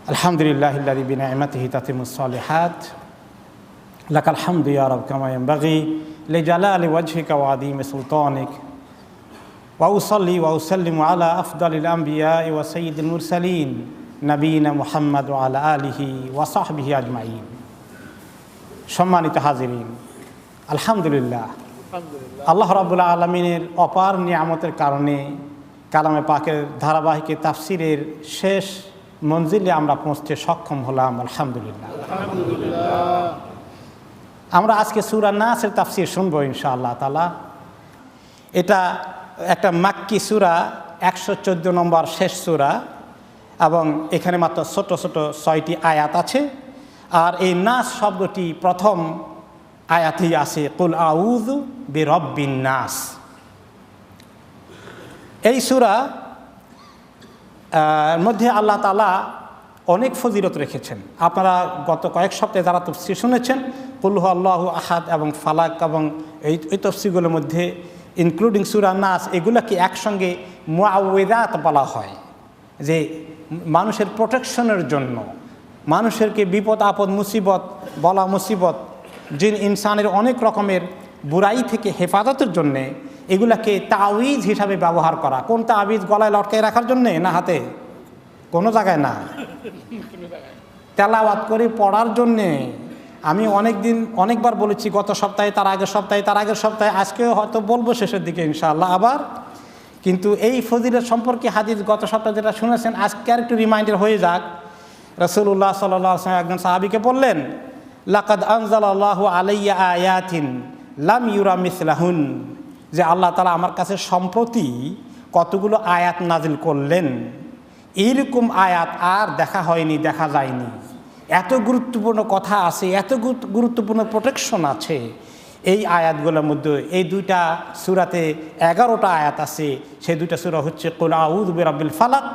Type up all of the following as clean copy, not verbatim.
আলহামদুলিল্লাহিল্লাযী বিনি'মাতিহি তাতিম্মুস সালিহাত লাকাল হামদু ইয়া রাব কামা ইয়ানবাগি লিজালালি ওয়াজহিকা ওয়া আযীমি সুলতানিক ওয়া উসাল্লি ওয়া উসাল্লিমু আলা আফদালিল আমবিয়া'i ওয়া সাইয়্যিদিল মুরসালিন নবিয়িনা মুহাম্মদ ওয়া আলা আলিহি ওয়া সাহবিহি আজমাইন। সম্মানিত হাজিরিন, আলহামদুলিল্লাহ আল্লাহ রাব্বুল আলামিনের অপার নিয়ামতের কারণে কালামে পাকের ধারাবাহিক তাফসিরের শেষ মঞ্জিলে আমরা পৌঁছতে সক্ষম হলাম। আলহামদুলিল্লাহ। আমরা আজকে সূরা নাসের তাফসির শুনবো ইনশাআল্লাহ তাআলা। এটা একটা মাক্কি সূরা, 114 নম্বর শেষ সূরা, এবং এখানে মাত্র ছোট ছোট 6টি আয়াত আছে। আর এই নাস শব্দটি প্রথম আয়াতেই আছে, কুল আউযু বিরব্বিন নাস। এই সূরা মধ্যে আল্লাহ তাআলা অনেক ফজিলত রেখেছেন। আপনারা গত কয়েক সপ্তাহে যারা তাফসীর শুনেছেন, কুল হু আল্লাহু আহাদ এবং ফালাক এবং এই তাফসীরগুলোর মধ্যে ইনক্লুডিং সূরা নাস, এগুলোকে একসঙ্গে মুআউযিযাত বলা হয়, যে মানুষের প্রোটেকশনের জন্য, মানুষেরকে বিপদ আপদ মুসিবত, বলা মুসিবত, জিন ইনসানের অনেক রকমের বুরাই থেকে হেফাজতের জন্যে এগুলাকে তাওয়িজ হিসাবে ব্যবহার করা। কোন তাওয়িজ? গলায় লটকায় রাখার জন্যে না হাতে? কোনো জায়গায় না, তেলাওয়াত করে পড়ার জন্যে। আমি অনেকবার বলেছি, গত সপ্তাহে, তার আগের সপ্তাহে, তার আগের সপ্তাহে, আজকেও হয়তো বলবো শেষের দিকে ইনশাআল্লাহ আবার। কিন্তু এই ফজিলত সম্পর্কে হাদিস গত সপ্তাহে যেটা শুনেছেন, আজকে আর একটু রিমাইন্ডার হয়ে যাক। রাসূলুল্লাহ সাল্লাল্লাহু আলাইহি ওয়াসাল্লাম একজন সাহাবীকে বললেন, লাকাদ আনজালাল্লাহু আলাইয়া আয়াতিন লাম ইউরা মিসলাহুন, যে আল্লাহ তাআলা আমার কাছে সম্প্রতি কতগুলো আয়াত নাজিল করলেন, এইরকম আয়াত আর দেখা হয়নি, দেখা যায়নি। এত গুরুত্বপূর্ণ কথা আছে, এত গুরুত্বপূর্ণ প্রোটেকশন আছে এই আয়াতগুলোর মধ্যে। এই দুইটা সূরাতে 11টা আয়াত আছে। সেই দুইটা সূরা হচ্ছে কুল আউযু বিরাব্বিল ফালাক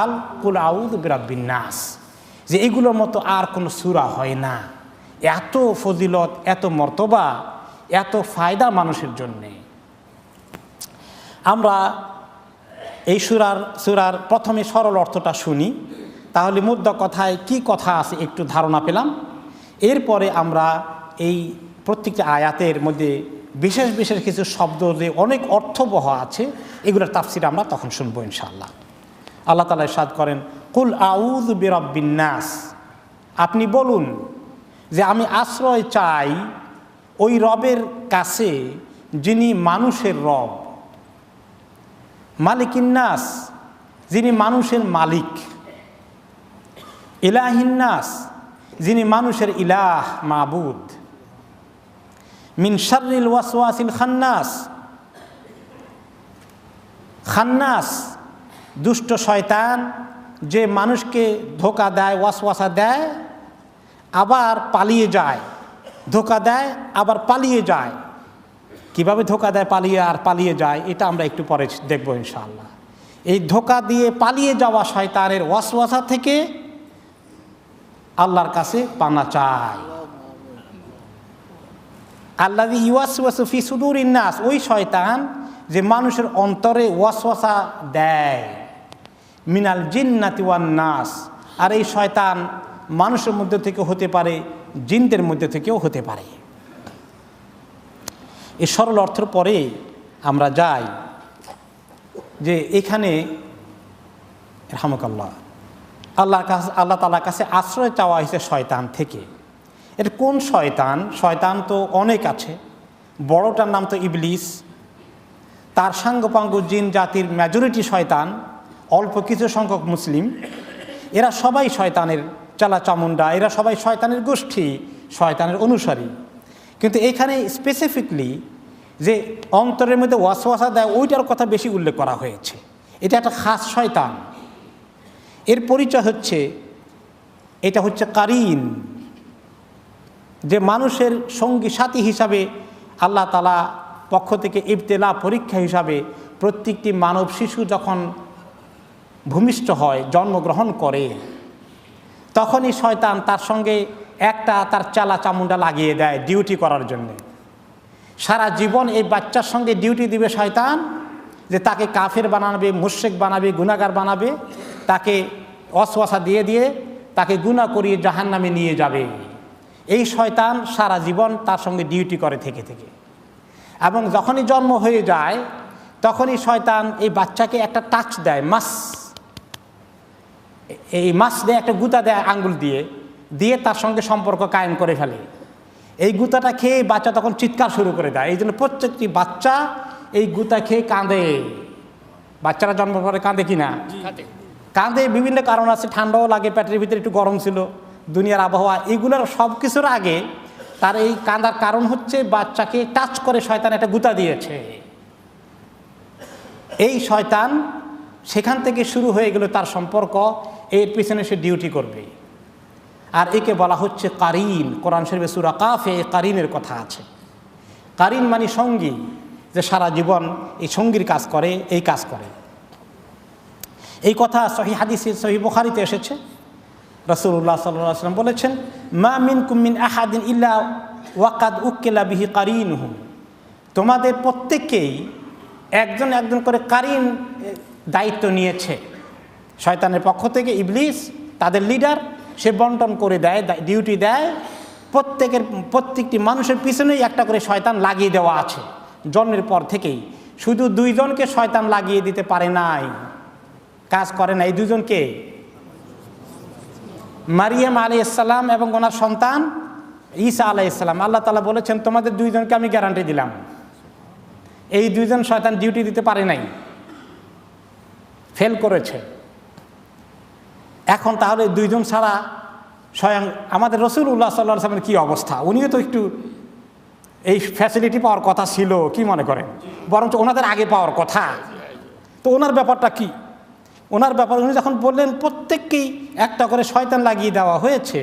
আর কুল আউযু বিরাব্বিন নাস। যে এগুলোর মতো আর কোনো সূরা হয় না। এত ফজিলত, এত মর্তবা, এত ফায়দা মানুষের জন্যে। আমরা এই সূরার প্রথমে সরল অর্থটা শুনি, তাহলে মুদ্রা কথায় কি কথা আছে একটু ধারণা পেলাম। এরপরে আমরা এই প্রত্যেকটা আয়াতের মধ্যে বিশেষ বিশেষ কিছু শব্দ যে অনেক অর্থবহ আছে, এগুলোর তাফসীর আমরা তখন শুনবো ইনশাআল্লাহ। আল্লাহ তাআলা ইরশাদ করেন, কুল আউযু বিরাব্বিন নাস, আপনি বলুন যে আমি আশ্রয় চাই ওই রবের কাছে যিনি মানুষের রব, মালিকিন নাস, যিনি মানুষের মালিক, ইলাহিন নাস, যিনি মানুষের ইলাহ, মাবুদ, মিন শাররিল ওয়াসওয়াসিল খান্নাস, খান্নাস দুষ্ট শয়তান, যে মানুষকে ধোঁকা দেয়, ওয়াসওয়াসা দেয়, আবার পালিয়ে যায়, ধোঁকা দেয় আবার পালিয়ে যায়। কিভাবে ধোঁকা দেয়, পালিয়ে যায়, এটা আমরা একটু পরে দেখব ইনশাআল্লাহ। এই ধোঁকা দিয়ে পালিয়ে যাওয়া শয়তানের ওয়াসওয়াসা থেকে আল্লাহর কাছে পানা চাই। আল্লাযী ইউওয়াসওয়াসু ফি সুদুরিন নাস, ওই শয়তান যে মানুষের অন্তরে ওয়াসওয়াসা দেয়, মিনাল জিন্নাতি ওয়ান নাস, আর এই শয়তান মানুষের মধ্যে থেকে হতে পারে, জিনদের মধ্যে থেকেও হতে পারে। এই সরল অর্থের পরে আমরা যাই যে এখানে রাহমাকাল্লাহ আল্লাহ তাআলার কাছে আশ্রয় চাওয়া হয়েছে শয়তান থেকে। এটা কোন শয়তান? শয়তান তো অনেক আছে। বড়টার নাম তো ইবলিস, তার সাঙ্গপাঙ্গ জিন জাতির মেজরিটি শয়তান, অল্প কিছু সংখ্যক মুসলিম, এরা সবাই শয়তানের চালা চামুন্ডা, এরা সবাই শয়তানের গোষ্ঠী, শয়তানের অনুসারী। কিন্তু এখানে স্পেসিফিকলি যে অন্তরের মধ্যে ওয়াসওয়াসা দেয়, ওইটার কথা বেশি উল্লেখ করা হয়েছে। এটা একটা খাস শয়তান। এর পরিচয় হচ্ছে, এটা হচ্ছে কারিন, যে মানুষের সঙ্গী সাথী হিসাবে আল্লাহ তাআলা পক্ষ থেকে ইবতিলা, পরীক্ষা হিসাবে প্রত্যেকটি মানব শিশু যখন ভূমিষ্ঠ হয়, জন্মগ্রহণ করে, তখনই শয়তান তার সঙ্গে একটা তার চালা চামুন্ডা লাগিয়ে দেয় ডিউটি করার জন্যে। সারা জীবন এই বাচ্চার সঙ্গে ডিউটি দিবে শয়তান, যে তাকে কাফের বানাবে, মুশরিক বানাবে, গুনাহগার বানাবে, তাকে ওয়াসওয়াসা দিয়ে দিয়ে তাকে গুনাহ করিয়ে জাহান্নামে নিয়ে যাবে। এই শয়তান সারা জীবন তার সঙ্গে ডিউটি করে থেকে থেকে, এবং যখনই জন্ম হয়ে যায় তখনই শয়তান এই বাচ্চাকে একটা টাচ দেয়, এই মাস দেয়, একটা গুঁতা দেয় আঙ্গুল দিয়ে দিয়ে তার সঙ্গে সম্পর্ক কায়েম করে ফেলে। এই গুঁতাটা খেয়ে বাচ্চা তখন চিৎকার শুরু করে দেয়। এই জন্য প্রত্যেকটি বাচ্চা এই গুঁতা খেয়ে কাঁদে। বাচ্চারা জন্ম পরে কাঁদে কি না? কাঁদে। বিভিন্ন কারণ আছে, ঠান্ডাও লাগে, পেটের ভিতরে একটু গরম ছিল, দুনিয়ার আবহাওয়া, এগুলোর সব কিছুর আগে তার এই কাঁদার কারণ হচ্ছে বাচ্চাকে টাচ করে শয়তান একটা গুঁতা দিয়েছে। এই শয়তান সেখান থেকে শুরু হয়ে গেল তার সম্পর্ক, এর পিছনে সে ডিউটি করবে। আর একে বলা হচ্ছে কারিন। কোরআন শরীফে সূরা কাফে কারিনের কথা আছে। কারিন মানে সঙ্গী, যে সারা জীবন এই সঙ্গীর কাজ করে, এই কাজ করে। এই কথা সহিহ হাদিসে সহিহ বুখারীতে এসেছে। রাসূলুল্লাহ সাল্লাল্লাহু আলাইহি ওয়াসাল্লাম বলেছেন, মা মিনকুম মিন আহাদিন ইল্লা ওয়াকাদ উকিলা বিহি কারিনহু। তোমাদের প্রত্যেককেই একজন একজন করে কারিন দায়িত্ব নিয়েছে শয়তানের পক্ষ থেকে। ইবলিস তাদের লিডার, সে বন্টন করে দেয়, ডিউটি দেয়। প্রত্যেকটি মানুষের পিছনেই একটা করে শয়তান লাগিয়ে দেওয়া আছে জন্মের পর থেকেই। শুধু দুইজনকে শয়তান লাগিয়ে দিতে পারে নাই, কাজ করে না। এই দুজনকে মারিয়াম আলাইহিস সালাম এবং ওনার সন্তান ঈসা আলাইহিস সালাম। আল্লাহ তাআলা বলেছেন, তোমাদের দুইজনকে আমি গ্যারান্টি দিলাম, এই দুইজন শয়তান ডিউটি দিতে পারে নাই, ফেল করেছে। এখন তাহলে দুইজন ছাড়া স্বয়ং আমাদের রাসূলুল্লাহ সাল্লাল্লাহু আলাইহি ওয়াসাল্লামের কী অবস্থা? উনিও তো একটু এই ফ্যাসিলিটি পাওয়ার কথা ছিল, কি মনে করেন? বরঞ্চ ওনাদের আগে পাওয়ার কথা। তো ওনার ব্যাপারটা কি? ওনার ব্যাপার উনি যখন বললেন প্রত্যেককেই একটা করে শয়তান লাগিয়ে দেওয়া হয়েছে,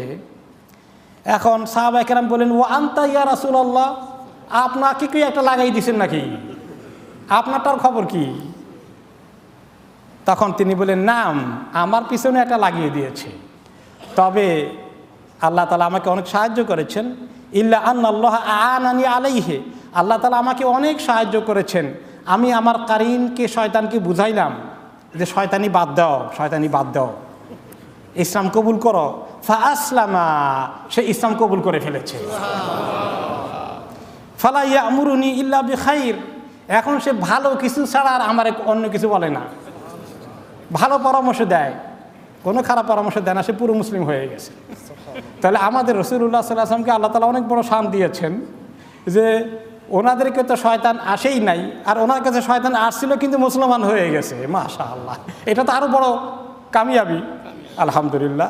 এখন সাহাবায়ে কেরাম বললেন, ও আনতা ইয়া রাসূলুল্লাহ, আপনাকে কি একটা লাগাই দিয়েছেন নাকি? আপনারটার খবর কি? তখন তিনি বলেন, নাম, আমার পিছনে একটা লাগিয়ে দিয়েছে, তবে আল্লাহ তাআলা আমাকে অনেক সাহায্য করেছেন। ইল্লা আন্নাল্লাহ আ'আনানি আলাইহি, আল্লাহ তাআলা আমাকে অনেক সাহায্য করেছেন। আমি আমার কারিনকে শয়তানকে বুঝাইলাম যে শয়তানি বাদ দাও, শয়তানি বাদ দাও, ইসলাম কবুল করো। ফাআসলামা, সে ইসলাম কবুল করে ফেলেছে। ফালা ইয়ামুরুনি ইল্লা বিখাইর, এখন সে ভালো কিছু ছাড়া আর আমার অন্য কিছু বলে না, ভালো পরামর্শ দেয়, কোনো খারাপ পরামর্শ দেয় না, সে পুরো মুসলিম হয়ে গেছে। তাহলে আমাদের রাসূলুল্লাহ সাল্লাল্লাহু আলাইহি ওয়াসাল্লামকে আল্লাহ তাআলা অনেক বড় শান দিয়েছেন যে ওনাদেরকে তো শয়তান আসেই নাই, আর ওনার কাছে শয়তান আসছিল কিন্তু মুসলমান হয়ে গেছে। মাশাআল্লাহ, এটা তো আরও বড় কামিয়াবি, আলহামদুলিল্লাহ।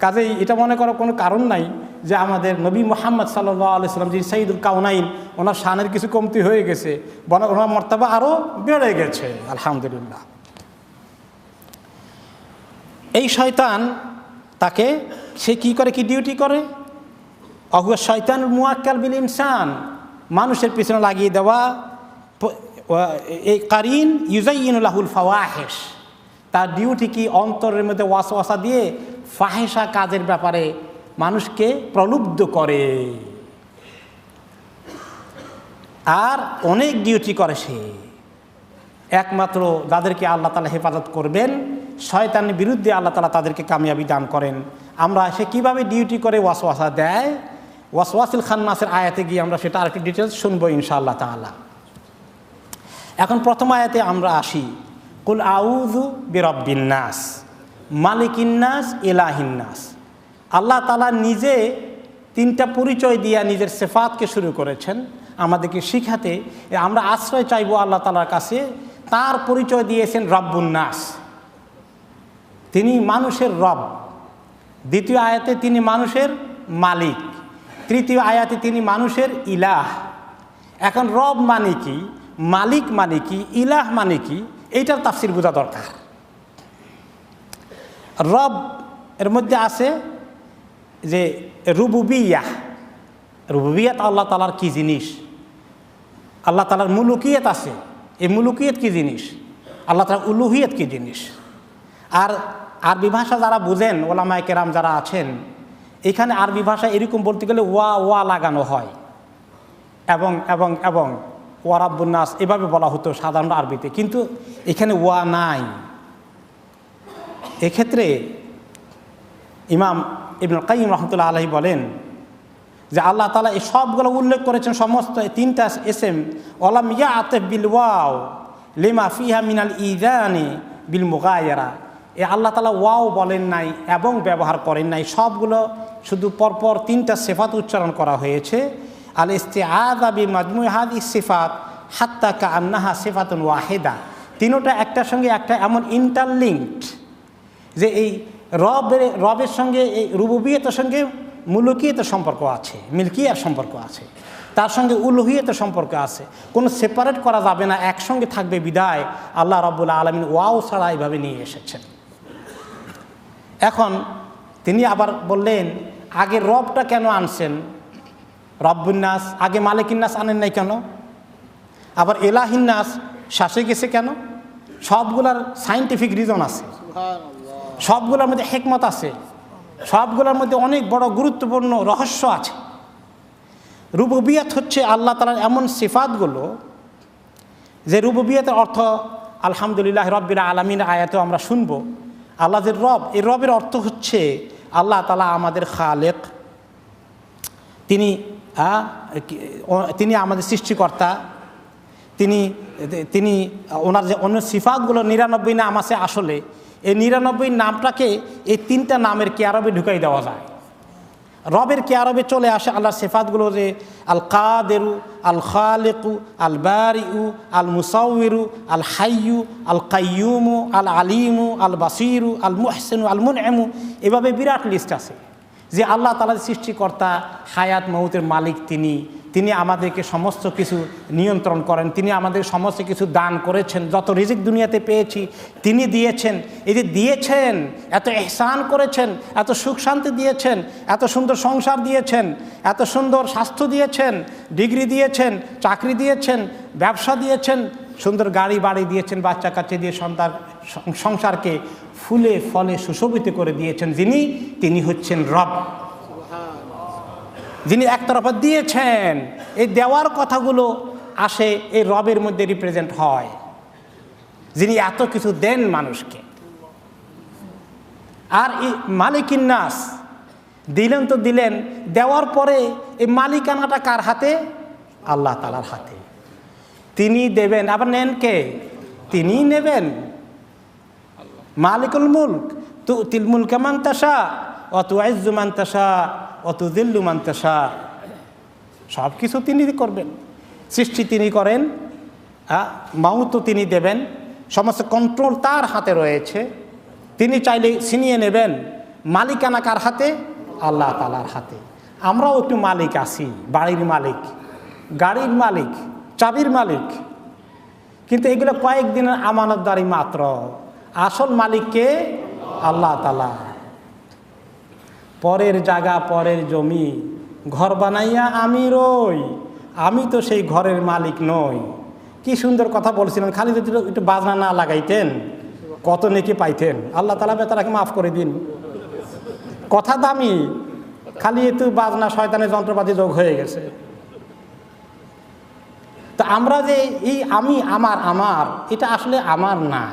কাজেই এটা মনে করার কোনো কারণ নাই যে আমাদের নবী মুহাম্মদ সাল্লাল্লাহু আলাইহি ওয়াসাল্লাম, যিনি সাইয়্যিদুল কাউনাইন, ওনার শানের কিছু কমতি হয়ে গেছে, বরং ওনার মর্তবা আরও বেড়ে গেছে, আলহামদুলিল্লাহ। এই শয়তান তাকে, সে কি করে, কি ডিউটি করে? অহুয়া শয়তান মুআক্কাল বিল ইনসান, মানুষের পিছনে লাগিয়ে দেওয়া। এই কারিন ইউজাইয়িনু লাহুল ফাওয়াহিশ, তার ডিউটি কি? অন্তরের মধ্যে ওয়াসওয়াসা দিয়ে ফাহেসা কাজের ব্যাপারে মানুষকে প্রলুব্ধ করে। আর অনেক ডিউটি করে সে। একমাত্র যাদেরকে আল্লাহ তাআলা হেফাজত করবেন, শয়তানের বিরুদ্ধে আল্লাহ তাআলা তাদেরকে কামিয়াবি দান করেন। আমরা সে কীভাবে ডিউটি করে ওয়াসওয়াসা দেয়, ওয়াসওয়াসিল খান্নাসের আয়াতে গিয়ে আমরা সেটা আরেকটু ডিটেলস শুনবো ইনশাআল্লাহ তাআলা। এখন প্রথম আয়াতে আমরা আসি, কুল আউযু বিরাব্বিন নাস মালিকিন নাস ইলাহিন নাস। আল্লাহ তাআলা নিজে তিনটা পরিচয় দিয়ে নিজের সিফাতকে শুরু করেছেন আমাদেরকে শিখাতে। আমরা আশ্রয় চাইবো আল্লাহ তাআলার কাছে। তার পরিচয় দিয়েছেন রব্বুন নাস, তিনি মানুষের রব। দ্বিতীয় আয়াতে তিনি মানুষের মালিক। তৃতীয় আয়াতে তিনি মানুষের ইলাহ। এখন রব মানে কি, মালিক মানে কি, ইলাহ মানে কি, এইটার তাফসির বোঝা দরকার। রব এর মধ্যে আছে যে রুবুবিয়াহ, রুবুবিয়াত আল্লাহ তাআলার কি জিনিস, আল্লাহ তাআলার মুলুকিয়ত আছে, এই মুলুকিয়ত কি জিনিস, আল্লাহ তাআলার উলুহিয়ত কি জিনিস। আর আরবি ভাষা যারা বুঝেন, ওলামায়ে কেরাম যারা আছেন, এখানে আরবি ভাষা এরকম বলতে গেলে ওয়া লাগানো হয়, এবং এবং এবং ওয়া রাব্বুন নাস এভাবে বলা হতো সাধারণ আরবিতে, কিন্তু এখানে ওয়া নাই। এক্ষেত্রে ইমাম ইবনুল কাইয়িম রাহমাতুল্লাহ আলাইহি বলেন যে আল্লাহ তাআলা এই সবগুলো উল্লেখ করেছেন সমস্ত তিনটা ইসম ওয়ালাম ইয়াতিফ বিল ওয়াও লিমা ফিহা মিনাল ইযানি বিল মুগায়্যারা। এ আল্লাহ তাআলা ওয়াও বলেন নাই এবং ব্যবহার করেন নাই, সবগুলো শুধু পরপর তিনটা সিফাত উচ্চারণ করা হয়েছে। আল ইস্তিআযা বিমাজমুই হাযিহি সিফাত হাত্তা কাআন্নাহা সিফাতুন ওয়াহিদা। তিনটা একটার সঙ্গে একটা এমন ইন্টারলিঙ্কড যে এই রবের সঙ্গে এই রুবুবিয়তের সঙ্গে মুলুকিয়তের সম্পর্ক আছে, মিল্কিয়ার সম্পর্ক আছে, তার সঙ্গে উলুহিয়তের সম্পর্ক আছে, কোনো সেপারেট করা যাবে না, একসঙ্গে থাকবে বিদায় আল্লাহ রাব্বুল আলামিন ওয়াও ছাড়া এইভাবে নিয়ে এসেছেন। এখন তিনি আবার বললেন আগে রবটা কেন আনছেন, রব্বুন্নাস, আগে মালিকিন্নাস আনেন নাই কেন? আবার এলাহিন্নাস শাসে গেছে কেন? সবগুলার সায়েন্টিফিক রিজন আছে, সবগুলোর মধ্যে হিকমত আছে, সবগুলোর মধ্যে অনেক বড় গুরুত্বপূর্ণ রহস্য আছে। রুবুবিয়ত হচ্ছে আল্লাহ তাআলার এমন সিফাতগুলো যে রুবুবিয়তের অর্থ আলহামদুলিল্লাহ রাব্বিল আলামিন আয়াতেও আমরা শুনবো। আল্লাহ যে রব, এই রবের অর্থ হচ্ছে আল্লাহ তাআলা আমাদের খালেক, তিনি আমাদের সৃষ্টিকর্তা, তিনি ওনার যে অন্য সিফাতগুলো 99 নাম আছে, আসলে এই 99 নামটাকে এই তিনটা নামের কেয়ারবে ঢুকাই দেওয়া যায়। রবের কেয়ারবে চলে আসে আল্লাহর সিফাতগুলো যে আল কাদেরু, আল খালিকু, আল বারিউ, আল মুসাউইরু, আল হাইয়ু, আল কাইয়ুমু, আল আলিমু, আল বাসিরু, আল মুহসিনু, আল মুনইমু, এভাবে বিরাট লিস্ট আছে যে আল্লাহ তাআলার সৃষ্টিকর্তা, হায়াত মউতের মালিক তিনি আমাদেরকে সমস্ত কিছু নিয়ন্ত্রণ করেন, তিনি আমাদের সমস্ত কিছু দান করেছেন, যত রিজিক দুনিয়াতে পেয়েছি তিনি দিয়েছেন। এই যে দিয়েছেন, এত ইহসান করেছেন, এত সুখ শান্তি দিয়েছেন, এত সুন্দর সংসার দিয়েছেন, এত সুন্দর স্বাস্থ্য দিয়েছেন, ডিগ্রি দিয়েছেন, চাকরি দিয়েছেন, ব্যবসা দিয়েছেন, সুন্দর গাড়ি বাড়ি দিয়েছেন, বাচ্চা কাচ্চা দিয়ে সংসারকে ফুলে ফলে সুশোভিত করে দিয়েছেন। তিনি হচ্ছেন রব, যিনি একতরফা দিয়েছেন। এই দেওয়ার কথাগুলো আসে এই রবের মধ্যে রিপ্রেজেন্ট হয়, যিনি এত কিছু দেন মানুষকে। আর এই মালিকিন্নাস দিলেন তো দিলেন, দেওয়ার পরে এই মালিকানাটা কার হাতে? আল্লাহ তাআলার হাতে। তিনি দেবেন, আবার নেন কে? তিনিই নেবেন। মালিকুল মুলক, তুতিল মুলকা মান তাশা ওয়া তুইজ্জু মান তাশা ওয়া তুযিল্লু মান তাশা। সব কিছু তিনি করবেন, সৃষ্টি তিনি করেন, মাউতও তিনি দেবেন, সমস্ত কন্ট্রোল তার হাতে রয়েছে। তিনি চাইলে ছিনিয়ে নেবেন। মালিকানা কার হাতে? আল্লাহ তাআলার হাতে। আমরাও একটু মালিক আছি, বাড়ির মালিক, গাড়ির মালিক, চাবির মালিক, কিন্তু এগুলো কয়েকদিনের আমানতদারি মাত্র। আসল মালিককে আল্লাহ তাআলা। পরের জায়গা, পরের জমি, ঘর বানাইয়া আমি রই, আমি তো সেই ঘরের মালিক নই। কি সুন্দর কথা বলছিলেন, খালি যদি একটু বাজনা না লাগাইতেন কত নেকি পাইতেন। আল্লাহ তাআলা বেচারাকে মাফ করে দিন। কথা দামি, খালি একটু বাজনা শয়তানের যন্ত্রপাতি যোগ হয়ে গেছে। তো আমরা যে এই আমি আমার এটা আসলে আমার না,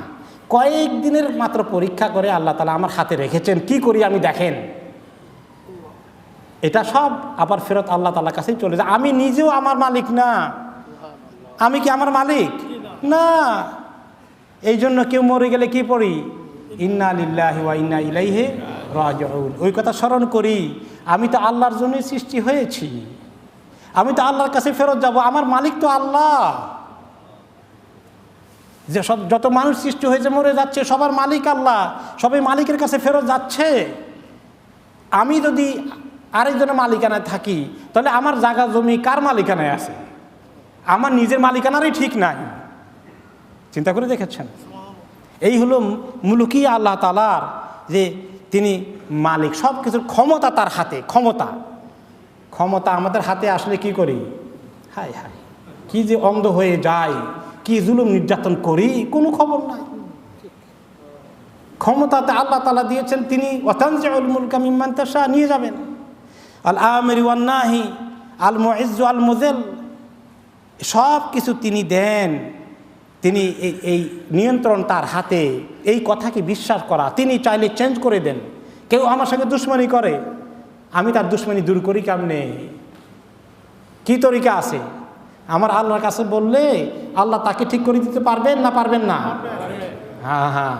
কয়েকদিনের মাত্র পরীক্ষা করে আল্লাহ তাআলা আমার হাতে রেখেছেন। কি করি আমি দেখেন। এটা সব আবার ফেরত আল্লাহ তাআলার কাছেই চলে যায়। আমি নিজেও আমার মালিক না। আমি কি আমার মালিক না? এই জন্য কেউ মরে গেলে কি পড়ি? ইন্না লিল্লাহি ওয়া ইন্না ইলাইহি রাজিউন। ওই কথা স্মরণ করি, আমি তো আল্লাহর জন্যই সৃষ্টি হয়েছি, আমি তো আল্লাহর কাছে ফেরত যাব। আমার মালিক তো আল্লাহ। যে সব যত মানুষ সৃষ্টি হয়েছে মরে যাচ্ছে, সবার মালিক আল্লাহ, সবাই মালিকের কাছে ফেরত যাচ্ছে। আমি যদি আরেকজনের মালিকানায় থাকি, তাহলে আমার জায়গা জমি কার মালিকানায় আছে? আমার নিজের মালিকানারই ঠিক নাই। চিন্তা করে দেখেছেন? এই হলো মুলকি আল্লাহ তাআলার, যে তিনি মালিক, সব কিছুর ক্ষমতা তার হাতে। ক্ষমতা আমাদের হাতে আসলে কি করি? হায় হায়, কি যে অন্ধ হয়ে যায়, কি জুলুম নির্যাতন করি, কোনো খবর নাই। ক্ষমতাতে আল্লাহ তাআলা দিয়েছেন, তিনি ওয়াতানজিউল মুলকা মিম্মান তাশা, নিয়ে যাবেন। আল আমির ওয়ান নাহি, আল মুইজ্জু আল মুযিল, সব কিছু তিনি দেন। তিনি এই নিয়ন্ত্রণ তার হাতে। এই কথাকে বিশ্বাস করা, তিনি চাইলে চেঞ্জ করে দেন, কেউ আমার সঙ্গে দুশ্মনী করে, আমি তার দুশ্মনী দূর করি কেমনে? কি তরিকা আছে? আমার আল্লাহর কাছে বললে আল্লাহ তাকে ঠিক করে দিতে পারবেন না পারবেন না? হ্যাঁ হ্যাঁ,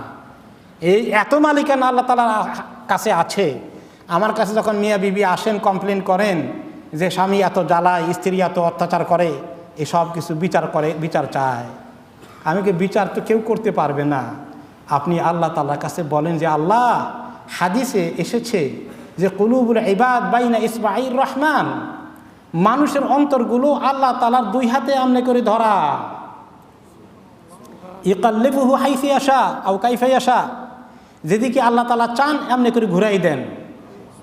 এই এত মালিকানা আল্লাহ তাআলার কাছে আছে। আমার কাছে যখন মিয়া বিবি আসেন, কমপ্লেন করেন যে স্বামী এত জ্বালায়, স্ত্রী এত অত্যাচার করে, এই সব কিছু বিচার চায়। আমি কি বিচার তো কেউ করতে পারবে না। আপনি আল্লাহ তাআলার কাছে বলেন যে আল্লাহ, হাদিসে এসেছে যে কুলুবুল ইবাদ বাইনা ইসবাঈর রহমান, মানুষের অন্তরগুলো আল্লাহ তাআলার দুই হাতে আমনে করে ধরা। ইকাল্লিবুহু হাইসি ইয়াশা আও কাইফা ইয়াশা, যেদিকে আল্লাহ তাআলা চান এমনি করে ঘুরাই দেন।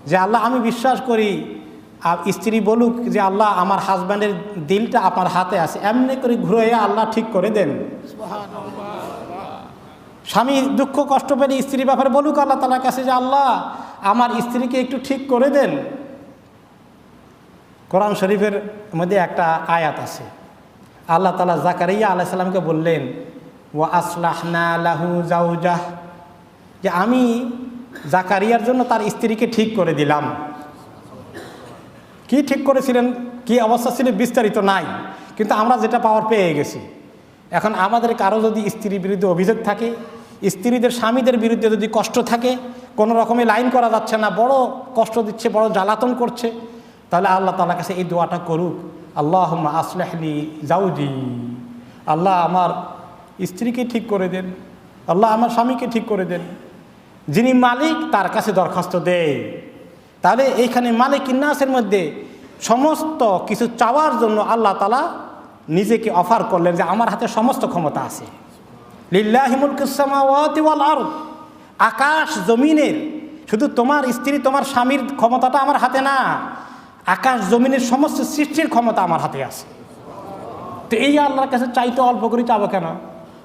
যে আল্লাহ, আমি বিশ্বাস করি স্ত্রী বলুক যে আল্লাহ আমার হাজব্যান্ডের দিলটা আপনার হাতে আছে, এমনি করে ঘুরাইয়া আল্লাহ ঠিক করে দেন। স্বামী দুঃখ কষ্ট পেলে স্ত্রীর ব্যাপারে বলুক আল্লাহ তাআলার কাছে যে আল্লাহ আমার স্ত্রীকে একটু ঠিক করে দেন। কোরআন শরীফের মধ্যে একটা আয়াত আছে, আল্লাহ তাআলা জাকারিয়া আলাইহিস সালামকে বললেন ওয়া আসলাহনা লাহু জাওজাহ, যে আমি জাকারিয়ার জন্য তার স্ত্রীকে ঠিক করে দিলাম। কি ঠিক করেছিলেন, কি অবস্থা ছিল বিস্তারিত নাই, কিন্তু আমরা যেটা পাওয়ার পেয়ে গেছি। এখন আমাদের কারো যদি স্ত্রীর বিরুদ্ধে অভিযোগ থাকে, স্ত্রীদের স্বামীদের বিরুদ্ধে যদি কষ্ট থাকে, কোনো রকমে লাইন করা যাচ্ছে না, বড় কষ্ট দিচ্ছে, বড় জ্বালাতন করছে, তাহলে আল্লাহ তাআলার কাছে এই দোয়াটা করুক, আল্লাহুম্মা আসলিহলি জাওজি, আল্লাহ আমার স্ত্রীকে ঠিক করে দেন, আল্লাহ আমার স্বামীকে ঠিক করে দেন। যিনি মালিক তার কাছে দরখাস্ত দেয়। তাহলে এইখানে মালিক নাসের মধ্যে সমস্ত কিছু চাওয়ার জন্য আল্লাহ তাআলা নিজেকে অফার করলেন যে আমার হাতে সমস্ত ক্ষমতা আছে। লিল্লাহি মুলকুস সামাওয়াতি ওয়াল আরদ, আকাশ জমিনের, শুধু তোমার স্ত্রী তোমার স্বামীর ক্ষমতাটা আমার হাতে না, আকাশ জমিনের সমস্ত সৃষ্টির ক্ষমতা আমার হাতে আছে। তো এই আল্লাহর কাছে চাইতে অল্প করে চাবো কেন?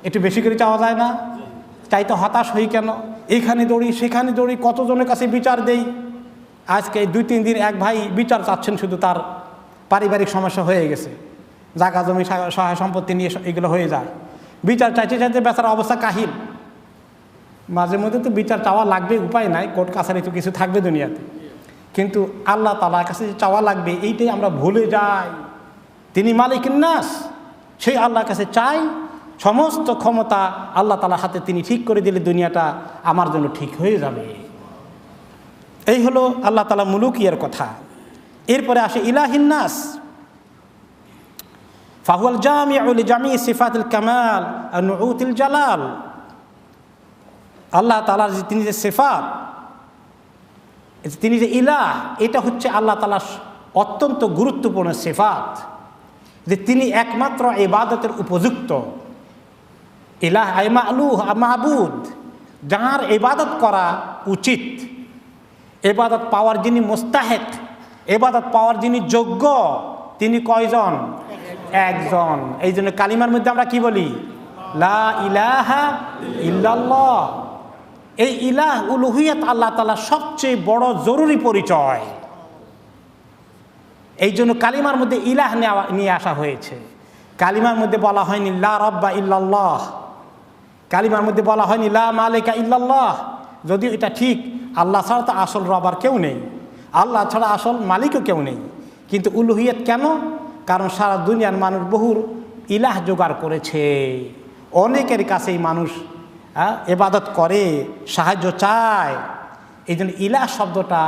একটু বেশি করে চাওয়া যায় না? চাইতে হতাশ হই কেন? এইখানে দৌড়ি সেখানে দৌড়ি, কতজনের কাছে বিচার দেই। আজকে 2-3 দিন এক ভাই বিচার চাচ্ছেন, শুধু তার পারিবারিক সমস্যা হয়ে গেছে, জায়গা জমি সহায় সম্পত্তি নিয়ে এগুলো হয়ে যায়। বিচার চাইতে চাইতে বেচারা অবস্থা কাহিল। মাঝে মধ্যে তো বিচার চাওয়া লাগবে, উপায় নাই, কোর্ট কাছারি তো কিছু থাকবে দুনিয়াতে, কিন্তু আল্লাহ তাআলার কাছে চাওয়া লাগবে এইটাই আমরা ভুলে যাই। তিনি মালিকুন নাস, সেই আল্লাহর কাছে চাই, সমস্ত ক্ষমতা আল্লাহ তাআলার হাতে, তিনি ঠিক করে দিলে দুনিয়াটা আমার জন্য ঠিক হয়ে যাবে। এই হলো আল্লাহ তাআলা মুলুকিয়ার কথা। এরপরে আসে ইলাহিন নাস, ফাহুয়াল জামিউ লিজামি সিফাতিল কামাল ওয়া নুউতিল জালাল। আল্লাহ তাআলার যে তিনি যে সিফাত, তিনি যে ইলাহ, এটা হচ্ছে আল্লাহ তাআলার অত্যন্ত গুরুত্বপূর্ণ সিফাত, যে তিনি একমাত্র ইবাদতের উপযুক্ত। ইলাহ আই মা'লুহ মাহবুদ, যার ইবাদত করা উচিত, ইবাদত পাওয়ার যিনি মুস্তাহিক, ইবাদত পাওয়ার যিনি যোগ্য, তিনি কয়জন? একজন। এই জন্য কালিমার মধ্যে আমরা কি বলি? লা ইলাহা ইল্লাল্লাহ। এই ইলাহ উলুহিয়াত আল্লাহ তাআলার সবচেয়ে বড় জরুরি পরিচয়। এই জন্য কালিমার মধ্যে ইলাহ নিয়ে আসা হয়েছে। কালিমার মধ্যে বলা হয়নি লা রাব্বা ইল্লাল্লাহ, কালিমার মধ্যে বলা হয়নি লা মালিকা ইল্লাল্লাহ। যদিও এটা ঠিক, আল্লাহ ছাড়া তো আসল রব আর কেউ নেই, আল্লাহ ছাড়া আসল মালিকও কেউ নেই, কিন্তু উলুহিয়াত কেন? কারণ সারা দুনিয়ার মানুষ বহু ইলাহ জোগাড় করেছে, অনেকের কাছেই মানুষ ইবাদত করে, সাহায্য চায়। এই জন্য ইলাহ শব্দটা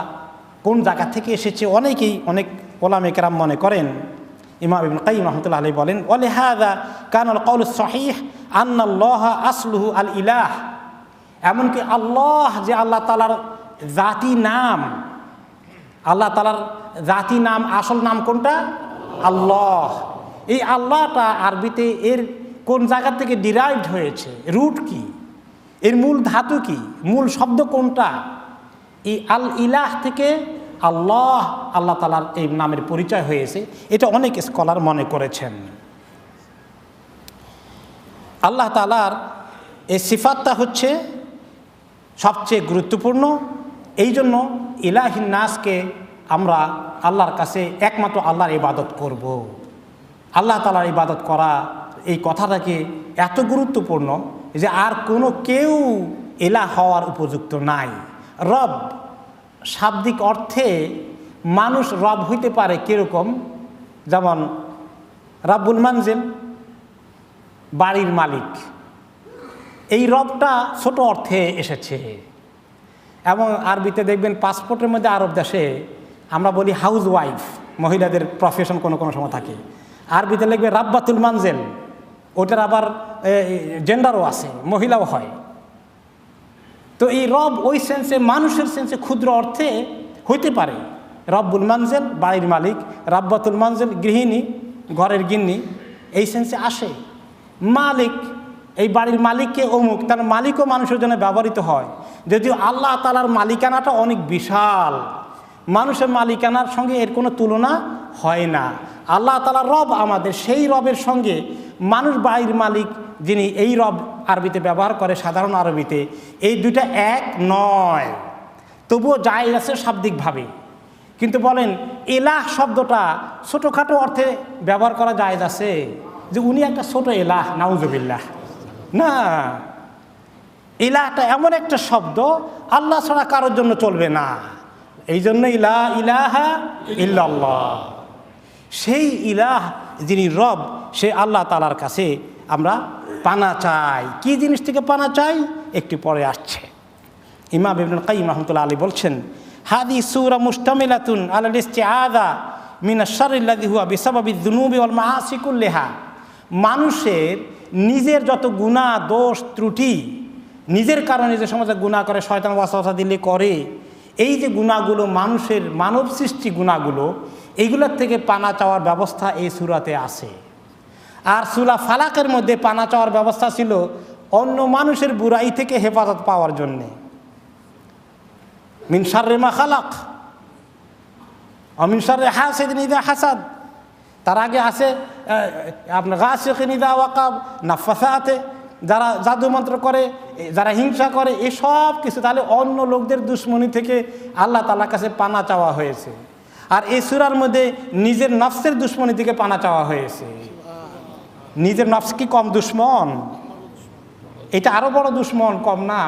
কোন জায়গা থেকে এসেছে অনেকেই, অনেক ওলামা কেরাম মনে করেন। ইমাম ইবনে কাইয়্যিম রাহমাতুল্লাহ আলাইহি বলেন, ওয়ালিহাযা কানাল কাউলুস সহিহ আন্নাল্লাহ আসলুহু আল ইলাহ। এমনকি আল্লাহ যে আল্লাহ তাআলার জাতি নাম, আল্লাহ তাআলার জাতি নাম, আসল নাম কোনটা? আল্লাহ। এই আল্লাহটা আরবিতে এর কোন জায়গা থেকে ডিরাইভড হয়েছে, রুট কি, এর মূল ধাতু কি, মূল শব্দ কোনটা? এই আল ইলাহ থেকে আল্লাহ, আল্লাহ তাআলার এই নামের পরিচয় হয়েছে, এটা অনেক স্কলার মনে করেছেন। আল্লাহ তাআলার এই সিফাতটা হচ্ছে সবচেয়ে গুরুত্বপূর্ণ। এই জন্য ইলাহিন নাসকে আমরা আল্লাহর কাছে একমাত্র আল্লাহর ইবাদত করব। আল্লাহ তাআলার ইবাদত করা, এই কথাটাকে এত গুরুত্বপূর্ণ যে আর কোনো কেউ ইলাহ হওয়ার উপযুক্ত নাই। রব শাব্দিক অর্থে মানুষ রব হইতে পারে কীরকম, যেমন রাব্বুল মানজিল, বাড়ির মালিক, এই রবটা ছোট অর্থে এসেছে। এবং আরবিতে দেখবেন পাসপোর্টের মধ্যে আরব দেশে আমরা বলি হাউস ওয়াইফ, মহিলাদের প্রফেশন কোনো কোনো সময় থাকে, আরবিতে লিখবে রাব্বাতুল মানজিল, ওটার আবার জেন্ডারও আছে, মহিলাও হয়। তো এই রব ওই সেন্সে, মানুষের সেন্সে ক্ষুদ্র অর্থে হইতে পারে। রব্বুল মানজিল বাড়ির মালিক, রাব্বাতুল মানজিল গৃহিণী, ঘরের গিন্নি, এই সেন্সে আসে। মালিক, এই বাড়ির মালিককে অমুক, তার মালিকও মানুষের জন্য ব্যবহৃত হয়। যদিও আল্লাহ তাআলার মালিকানাটা অনেক বিশাল, মানুষের মালিকানার সঙ্গে এর কোনো তুলনা হয় না। আল্লাহ তাআলার রব আমাদের, সেই রবের সঙ্গে মানুষ বাড়ির মালিক যিনি, এই রব আরবিতে ব্যবহার করে সাধারণ আরবিতে, এই দুইটা এক নয়। তবুও জায়েজ আছে শাব্দিকভাবে। কিন্তু বলেন এলাহ শব্দটা ছোটোখাটো অর্থে ব্যবহার করা জায়েজ আছে, যে উনি একটা ছোট এলাহ, নাউজুবিল্লাহ। না, ইলাহটা এমন একটা শব্দ আল্লাহ ছাড়া কারোর জন্য চলবে না। এই জন্য লা ইলাহা ইল্লাল্লাহ, সেই ইলাহ যিনি রব, সে আল্লাহ তাআলার কাছে আমরা পানা চাই। কি জিনিস থেকে পানা চাই একটু পরে আসছে। ইমাম ইবনুল কাইয়্যিম রাহমাতুল্লাহ আলাইহি বলছেন, হাদি সূরা মুশতামিলাতুন আলাল ইস্তিআযা মিনাশ শাররিল্লাযী হুয়া বিসাবাবিয যুনুবি ওয়াল মাআসি কুল্লিহা। মানুষের নিজের যত গুনাহ, দোষ, ত্রুটি, নিজের কারণে যে সমস্ত গুনাহ করে, শয়তান ওয়াসওয়াসা দিলে করে, এই যে গুনাহগুলো, মানুষের মানব সৃষ্টি গুনাহগুলো, এইগুলোর থেকে পানা চাওয়ার ব্যবস্থা এই সূরাতে আছে। আর সূরা ফালাকের মধ্যে পানা চাওয়ার ব্যবস্থা ছিল অন্য মানুষের বুরাই থেকে হেফাজত পাওয়ার জন্যে। মিন শাররি মা খালাক ওয়া মিন শাররি হাসিদিন ইযা হাসাদ। তার আগে আছে আপনার গাসিকিন ইযা ওয়াকাব, নাফাসাতে, যারা জাদু মন্ত্র করে, যারা হিংসা করে, এসব কিছু। তাহলে অন্য লোকদের দুশ্মনী থেকে আল্লাহ তাআলার কাছে পানা চাওয়া হয়েছে। আর এই সূরার মধ্যে নিজের নফসের দুশ্মনী থেকে পানা চাওয়া হয়েছে। নিজের নফস কি কম দুশ্মন? এটা আরো বড় দুশ্মন, কম না।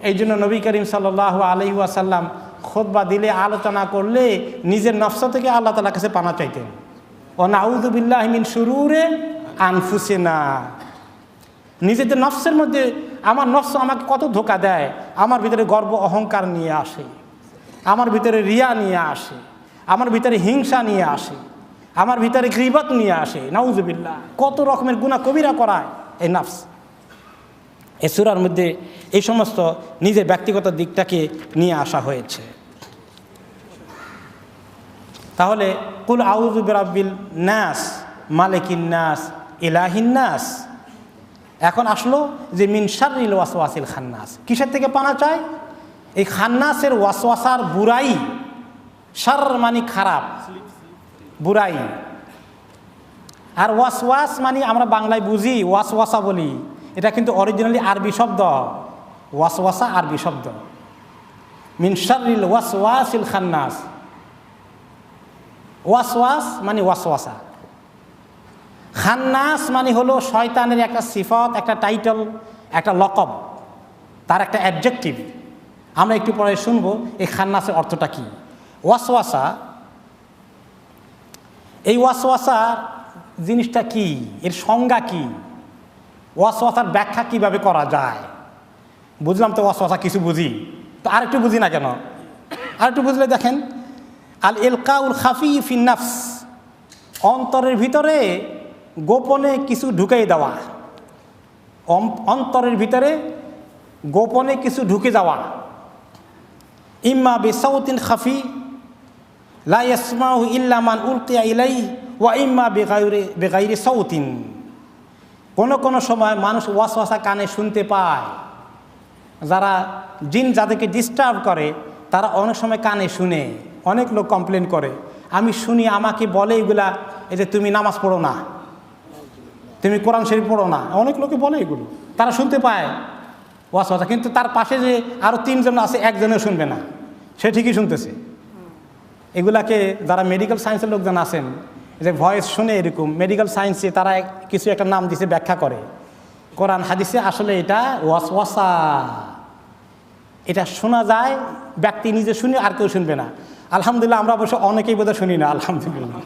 এই জন্য নবী করিম সাল্লাল্লাহু আলাইহি ওয়াসাল্লাম খুতবা দিলে, আলোচনা করলে নিজের নফস থেকে আল্লাহ তাআলার কাছে পানা চাইতেন। ওয়া নাউযু বিল্লাহি মিন শুরুরি আনফুসিনা। নিজেদের নফসের মধ্যে, আমার নফস আমাকে কত ধোঁকা দেয়, আমার ভিতরে গর্ব অহংকার নিয়ে আসে, আমার ভিতরে রিয়া নিয়ে আসে, আমার ভিতরে হিংসা নিয়ে আসে, আমার ভিতরে গীবত নিয়ে আসে, নাউযুবিল্লাহ, কত রকমের গুনাহ কবিরা করায় এই নফস। এই সূরার মধ্যে এই সমস্ত নিজের ব্যক্তিগত দিকটাকে নিয়ে আসা হয়েছে। তাহলে কুল আউযু বিরাব্বিল নাস, মালিকিন নাস, ইলাহিন নাস। এখন আসলো যে মিন শাররিল ওয়াসওয়াসিল খান্নাস, কিসের থেকে পানা চায়? এই খান্নাসের ওয়াসওয়াসার বুরাই। শার মানে খারাপ, বুরাই। আর ওয়াসওয়াস মানে আমরা বাংলায় বুঝি ওয়াসওয়াসা বলি, এটা কিন্তু অরিজিনালি আরবি শব্দ। ওয়াসওয়াসা আরবি শব্দ। মিন শাররিল ওয়াসওয়াসিল খান্নাস, ওয়াসওয়াস মানে ওয়াসওয়াসা, খান্নাস মানে হলো শয়তানের একটা সিফত, একটা টাইটেল, একটা লকব, তার একটা অ্যাডজেক্টিভ। আমরা একটু পরে শুনবো এই খান্নাসের অর্থটা কি। ওয়াসওয়াসা, এই ওয়াসওয়াসার জিনিসটা কি, এর সংজ্ঞা কি, ওয়াসওয়াসার ব্যাখ্যা কিভাবে করা যায়। বুঝলাম তো ওয়াসওয়াসা কিছু বুঝি, তো আরেকটু বুঝি না কেন? আরেকটু বুঝলে দেখেন, আল ইলকাউল খাফি ফিন নাফস, অন্তরের ভিতরে গোপনে কিছু ঢুকিয়ে দেওয়া, অন্তরের ভিতরে গোপনে কিছু ঢুকে যাওয়া। ইম্মা বিসাউতিন খাফি লা ইয়াসমাউ ইল্লা মান উলকিয়া ইলাইহি ওয়া ইম্মা বিগাইরি সাউতিন। কোনো সময় মানুষ ওয়াসওয়াসা কানে শুনতে পায়। যারা জিন যাদেরকে ডিস্টার্ব করে, তারা অনেক সময় কানে শুনে। অনেক লোক কমপ্লেন করে, আমি শুনি, আমাকে বলে এগুলা, এই যে তুমি নামাজ পড়ো না, তুমি কোরআন শরীফ পড়ো না, অনেক লোকে বলে এগুলো, তারা শুনতে পায় ওয়াসওয়াসা। কিন্তু তার পাশে যে আরও তিনজন আছে, একজনেও শুনবে না, সে ঠিকই শুনতেছে। এগুলাকে যারা মেডিকেল সায়েন্সের লোকজন আছেন, যে ভয়েস শুনে, এরকম মেডিকেল সায়েন্সে তারা কিছু একটা নাম দিছে, ব্যাখ্যা করে। কোরআন হাদিসে আসলে এটা ওয়াসওয়াসা। এটা শোনা যায়, ব্যক্তি নিজে শুনে আর কেউ শুনবে না। আলহামদুলিল্লাহ আমরা অবশ্য অনেকেই বোধহয় শুনি না, আলহামদুলিল্লাহ।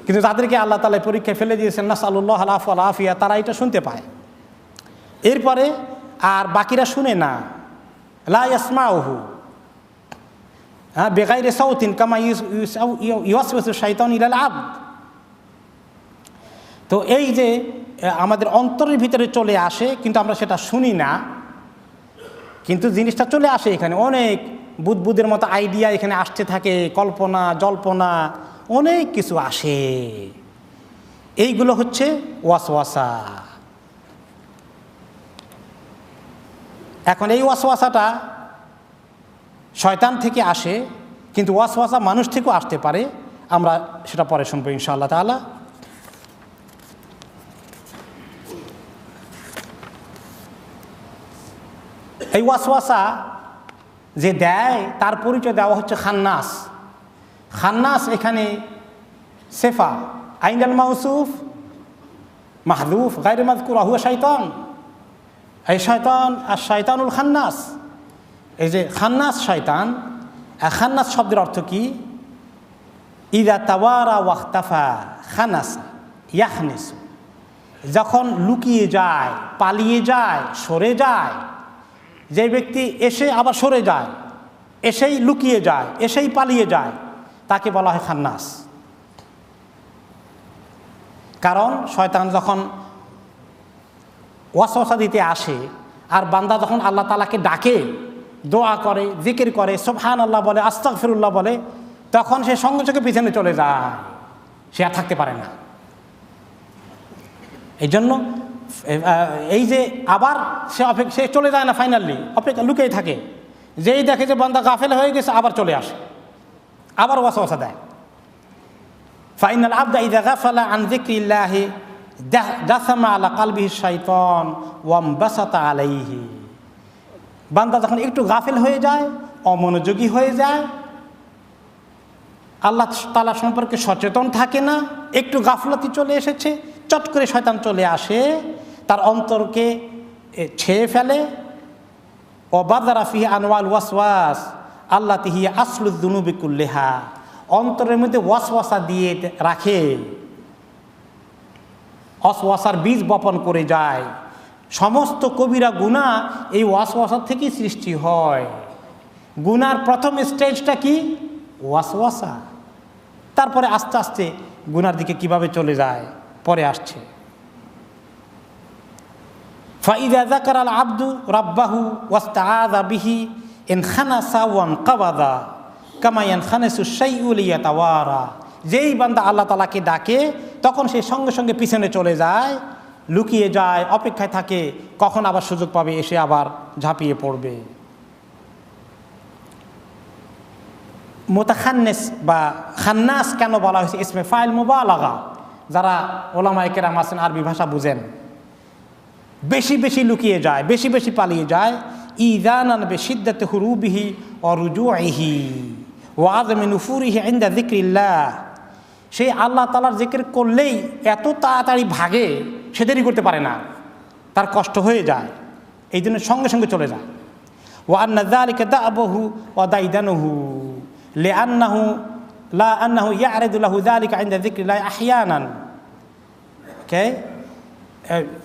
কিন্তু যাদেরকে আল্লাহ তাআলা পরীক্ষায় ফেলে দিয়েছেন, নাসআলুল্লাহ আল আফওয়া ওয়াল আফিয়া, তারা এটা শুনতে পায়। এরপরে আর বাকিরা শুনে না, লা ইয়াসমাউহু বিগাইরি সাউতিন কামা ইউওয়াসওয়াসু শাইতান ইলাল আবদ। তো এই যে আমাদের অন্তরের ভিতরে চলে আসে, কিন্তু আমরা সেটা শুনি না, কিন্তু জিনিসটা চলে আসে। এখানে অনেক বুদবুদের মতো আইডিয়া এখানে আসতে থাকে, কল্পনা জল্পনা অনেক কিছু আসে। এইগুলো হচ্ছে ওয়াসওয়াসা। এখন এই ওয়াসওয়াসাটা শয়তান থেকে আসে, কিন্তু ওয়াসওয়াসা মানুষ থেকেও আসতে পারে। আমরা সেটা পরে শুনবো ইনশাআল্লাহ তাআলা। এই ওয়াসওয়াসা যে দেয় তার পরিচয় দেওয়া হচ্ছে খান্নাস। খান্নাস এখানে সেফা, আইনাল মাউসুফ মাহদুফ গায়রে মাযকুর হুয়া শাইতান। এই শয়তান আর শয়তানুল খান্নাস, এই যে খান্নাস শয়তান। খান্নাস শব্দের অর্থ কি? ইদা তাওয়ারা ওয়াখতাফা খানাস ইয়াখনিস, যখন লুকিয়ে যায়, পালিয়ে যায়, সরে যায়। যে ব্যক্তি এসে আবার সরে যায়, এসেই লুকিয়ে যায়, এসেই পালিয়ে যায়, তাকে বলা হয় খান্নাস। কারণ শয়তান যখন ওয়াসওয়াসা দিতে আসে, আর বান্দা যখন আল্লাহ তাআলাকে ডাকে, দোয়া করে, জিকির করে, সুবহানাল্লাহ বলে, আস্তাগফিরুল্লাহ বলে, তখন সে সঙ্গে সঙ্গে পিছনে চলে যায়, সে আর থাকতে পারে না। এই জন্য এই যে আবার সে চলে যায় না, ফাইনালি অপেক্ষা লুকিয়ে থাকে। যেই দেখে যে বান্দা গাফেল হয়ে গেছে, আবার চলে আসে, আবার ওয়াসওয়াসা দেয়। ফাইনাল আবদা ইযা গাফালা আন যিকরিল্লাহি দাসামা আলা কালবিহি শাইতান ওয়ামবাসাতা আলাইহি। বান্দা যখন একটু গাফেল হয়ে যায়, অমনোযোগী হয়ে যায়, আল্লাহ তাআলা সম্পর্কে সচেতন থাকে না, একটু গাফলতি চলে এসেছে, চট করে শয়তান চলে আসে, তার অন্তরকে ছেয়ে ফেলে। ওয়াবাদারা ফিহি আনওয়াল ওয়াসওয়াস আল্লাতী হিয়া আসলুদ দুনুবি কুল্লিহা, অন্তরের মধ্যে ওয়াসওয়াসা দিয়ে রাখে, ওয়াসওয়াসার বীজ বপন করে যায়। সমস্ত কবিরা গুনাহ এই ওয়াসওয়াসা থেকেই সৃষ্টি হয়। গুনার প্রথম স্টেজটা কি? ওয়াসওয়াসা। তারপরে আস্তে আস্তে গুনার দিকে কিভাবে চলে যায় পরে আসছে। ফাইযা যাকারাল আবদু রাব্বাহু ওয়াস্তাআযা বিহি ইনখানাসা ওয়ানকাবাদা কামা ইয়ানখানিসু শাইউ লিয়াতাওয়ারা। যেই বান্দা আল্লাহ তাআলাকে ডাকে, তখন সে সঙ্গে সঙ্গে পিছনে চলে যায়, লুকিয়ে যায়, অপেক্ষায় থাকে কখন আবার সুযোগ পাবে, এসে আবার ঝাঁপিয়ে পড়বে। মুতাখান্নিস বা খান্নাস কেন বলা হয়েছে? ইসমে ফাইল মুবালাগা। যারা ওলামায়ে কেরাম আছেন, আরবি ভাষা বুঝেন, বেশি বেশি লুকিয়ে যায়, বেশি বেশি পালিয়ে যায়। ইযানান বিশিদ্দাতি হুরুবিহি ওয়া রুজুইহি ওয়া আযমি নুফুরিহি ইনদা যিকরিল্লাহ। সেই আল্লাহ তাআলার জিকির করলেই এত তাড়াতাড়ি ভাগে, সে দেরি করতে পারে না, তার কষ্ট হয়ে যায়, এই জন্য সঙ্গে সঙ্গে চলে যায়। ওয়া আন্না যালিকা দা'বুহু ওয়া দাইদানুহু লিআন্নাহু লা আন্নাহু ইয়ারিদু লাহু যালিকা ইনদা যিকরিল্লাহ আহইয়ানান। ওকে,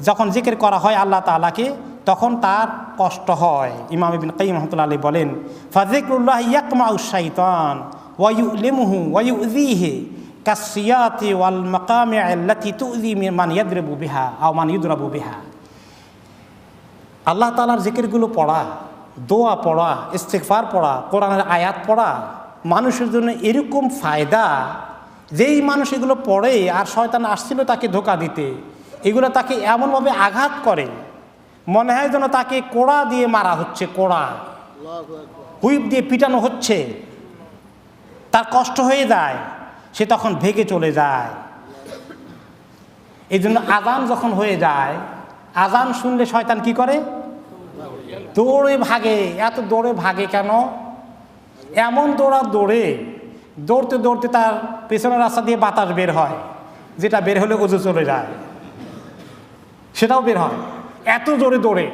যখন জিকির করা হয় আল্লাহ তাআলাকে, তখন তার কষ্ট হয়। ইমাম ইবনে কাইয়্যিম রাহমাতুল্লাহি আলাইহি বলেন, ফাযিকরুল্লাহ ইয়াকমাউ শাইতান ওয়া ইউলিমুহু ওয়া ইউযীহি কাসসিয়াতি ওয়াল মাকামি আল্লাতী তুযী মান ইয়াদরিবু বিহা আও মান ইউদরাবু বিহা। আল্লাহ তাআলার জিকিরগুলো পড়া, দোয়া পড়া, ইস্তিগফার পড়া, কোরআনের আয়াত পড়া মানুষের জন্য এরকম ফায়দা, যেই মানুষ এগুলো পড়ে আর শয়তান আসছিল তাকে ধোঁকা দিতে, এগুলো তাকে এমনভাবে আঘাত করে, মনে হয় যেন তাকে কোড়া দিয়ে মারা হচ্ছে, কোড়া হুইপ দিয়ে পিটানো হচ্ছে, তার কষ্ট হয়ে যায়, সে তখন ভেগে চলে যায়। এই জন্য আযান যখন হয়ে যায়, আযান শুনলে শয়তান কি করে? দৌড়ে ভাগে। এত দৌড়ে ভাগে কেন? এমন দৌড়তে দৌড়তে তার পেছনের রাস্তা দিয়ে বাতাস বের হয়, যেটা বের হলে ওযু চলে যায়, সেটাও বের হয়, এত জোরে দৌড়ে।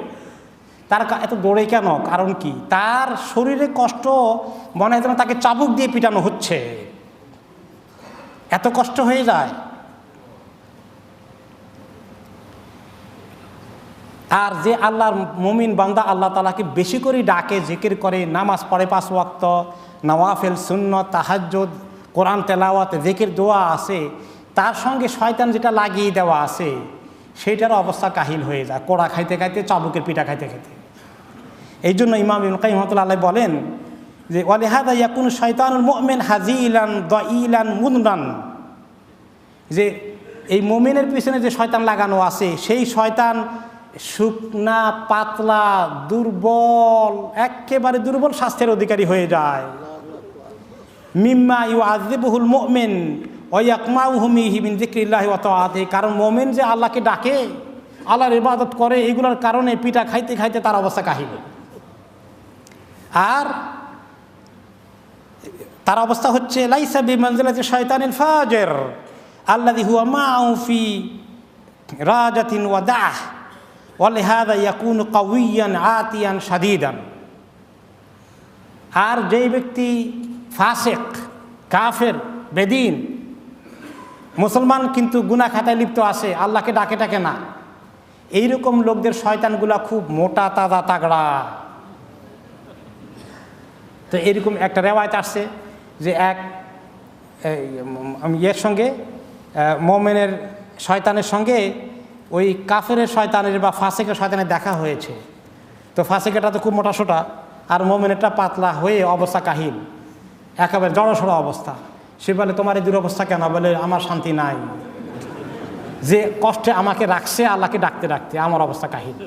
তার এত দৌড়ে কেন? কারণ কি? তার শরীরে কষ্ট, মনে হয় যেন তাকে চাবুক দিয়ে পিটানো হচ্ছে, এত কষ্ট হয়ে যায়। আর যে আল্লাহর মুমিন বান্দা আল্লাহ তাআলাকে বেশি করে ডাকে, জিকির করে, নামাজ পড়ে 5 ওয়াক্ত, নওয়াফিল, সুন্নত, তাহাজ্জুদ, কোরআন তেলাওয়াত, জিকির, দোয়া আছে, তার সঙ্গে শয়তান যেটা লাগিয়ে দেওয়া আছে সেইটার অবস্থা কাহিল হয়ে যায়, কোড়া খাইতে খাইতে, চাবুকের পিঠা খাইতে খাইতে। এই জন্য ইমাম ইবনে কাইয়্যিম রাহমাতুল্লাহ আলাইহি বলেন যে ওয়ালিহাদা ইয়াকুনু শাইতানুল মুমিন হাজিলান দাইলান মুনরান, যে এই মুমিনের পিছনে যে শয়তান লাগানো আছে সেই শয়তান শুকনা, পাতলা, দুর্বল, একেবারে দুর্বল স্বাস্থ্যের অধিকারী হয়ে যায়। মিম্মা ইউআযিবুহুল মুমিন ওয়া ইয়াকমাউহু মিন যিকরিল্লাহি ওয়া তাআতিহি, কারণ মুমিন যে আল্লাহকে ডাকে, আল্লাহর ইবাদত করে, এগুলোর কারণে পিঠা খাইতে খাইতে তার অবস্থা কাহিল। আর তার অবস্থা হচ্ছে লাইসা বিমানজিলাতি শাইতানিল ফাজির আল্লাযী হুয়া মা'আহু ফি রাজাতিন ওয়া দাহ ওয়ালিহাযা ইয়াকুনু কাউইয়ান আতিয়ান শাদীদান। আর যেই ব্যক্তি ফাসিক, কাফের, বেদিন, মুসলমান কিন্তু গুনাহ খাতায় লিপ্ত আছে, আল্লাহকে ডাকে ডাকে না, এইরকম লোকদের শয়তানগুলা খুব মোটা, তাজা, তাগড়া। তো এরকম একটা রেওয়ায়েত আসছে যে এক ইয়ের সঙ্গে, মুমিনের শয়তানের সঙ্গে ওই কাফেরের শয়তানের বা ফাসিকের শয়তানের দেখা হয়েছে। তো ফাসিকেরটা তো খুব মোটা সোটা, আর মুমিনেরটা পাতলা হয়ে অবস্থা কাহিল, একেবারে জড়সড় অবস্থা। সে বলে তোমার এই দুরবস্থা কেন? বলে আমার শান্তি নাই, যে কষ্টে আমাকে রাখছে আল্লাহকে ডাকতে ডাকতে আমার অবস্থা কাহিল।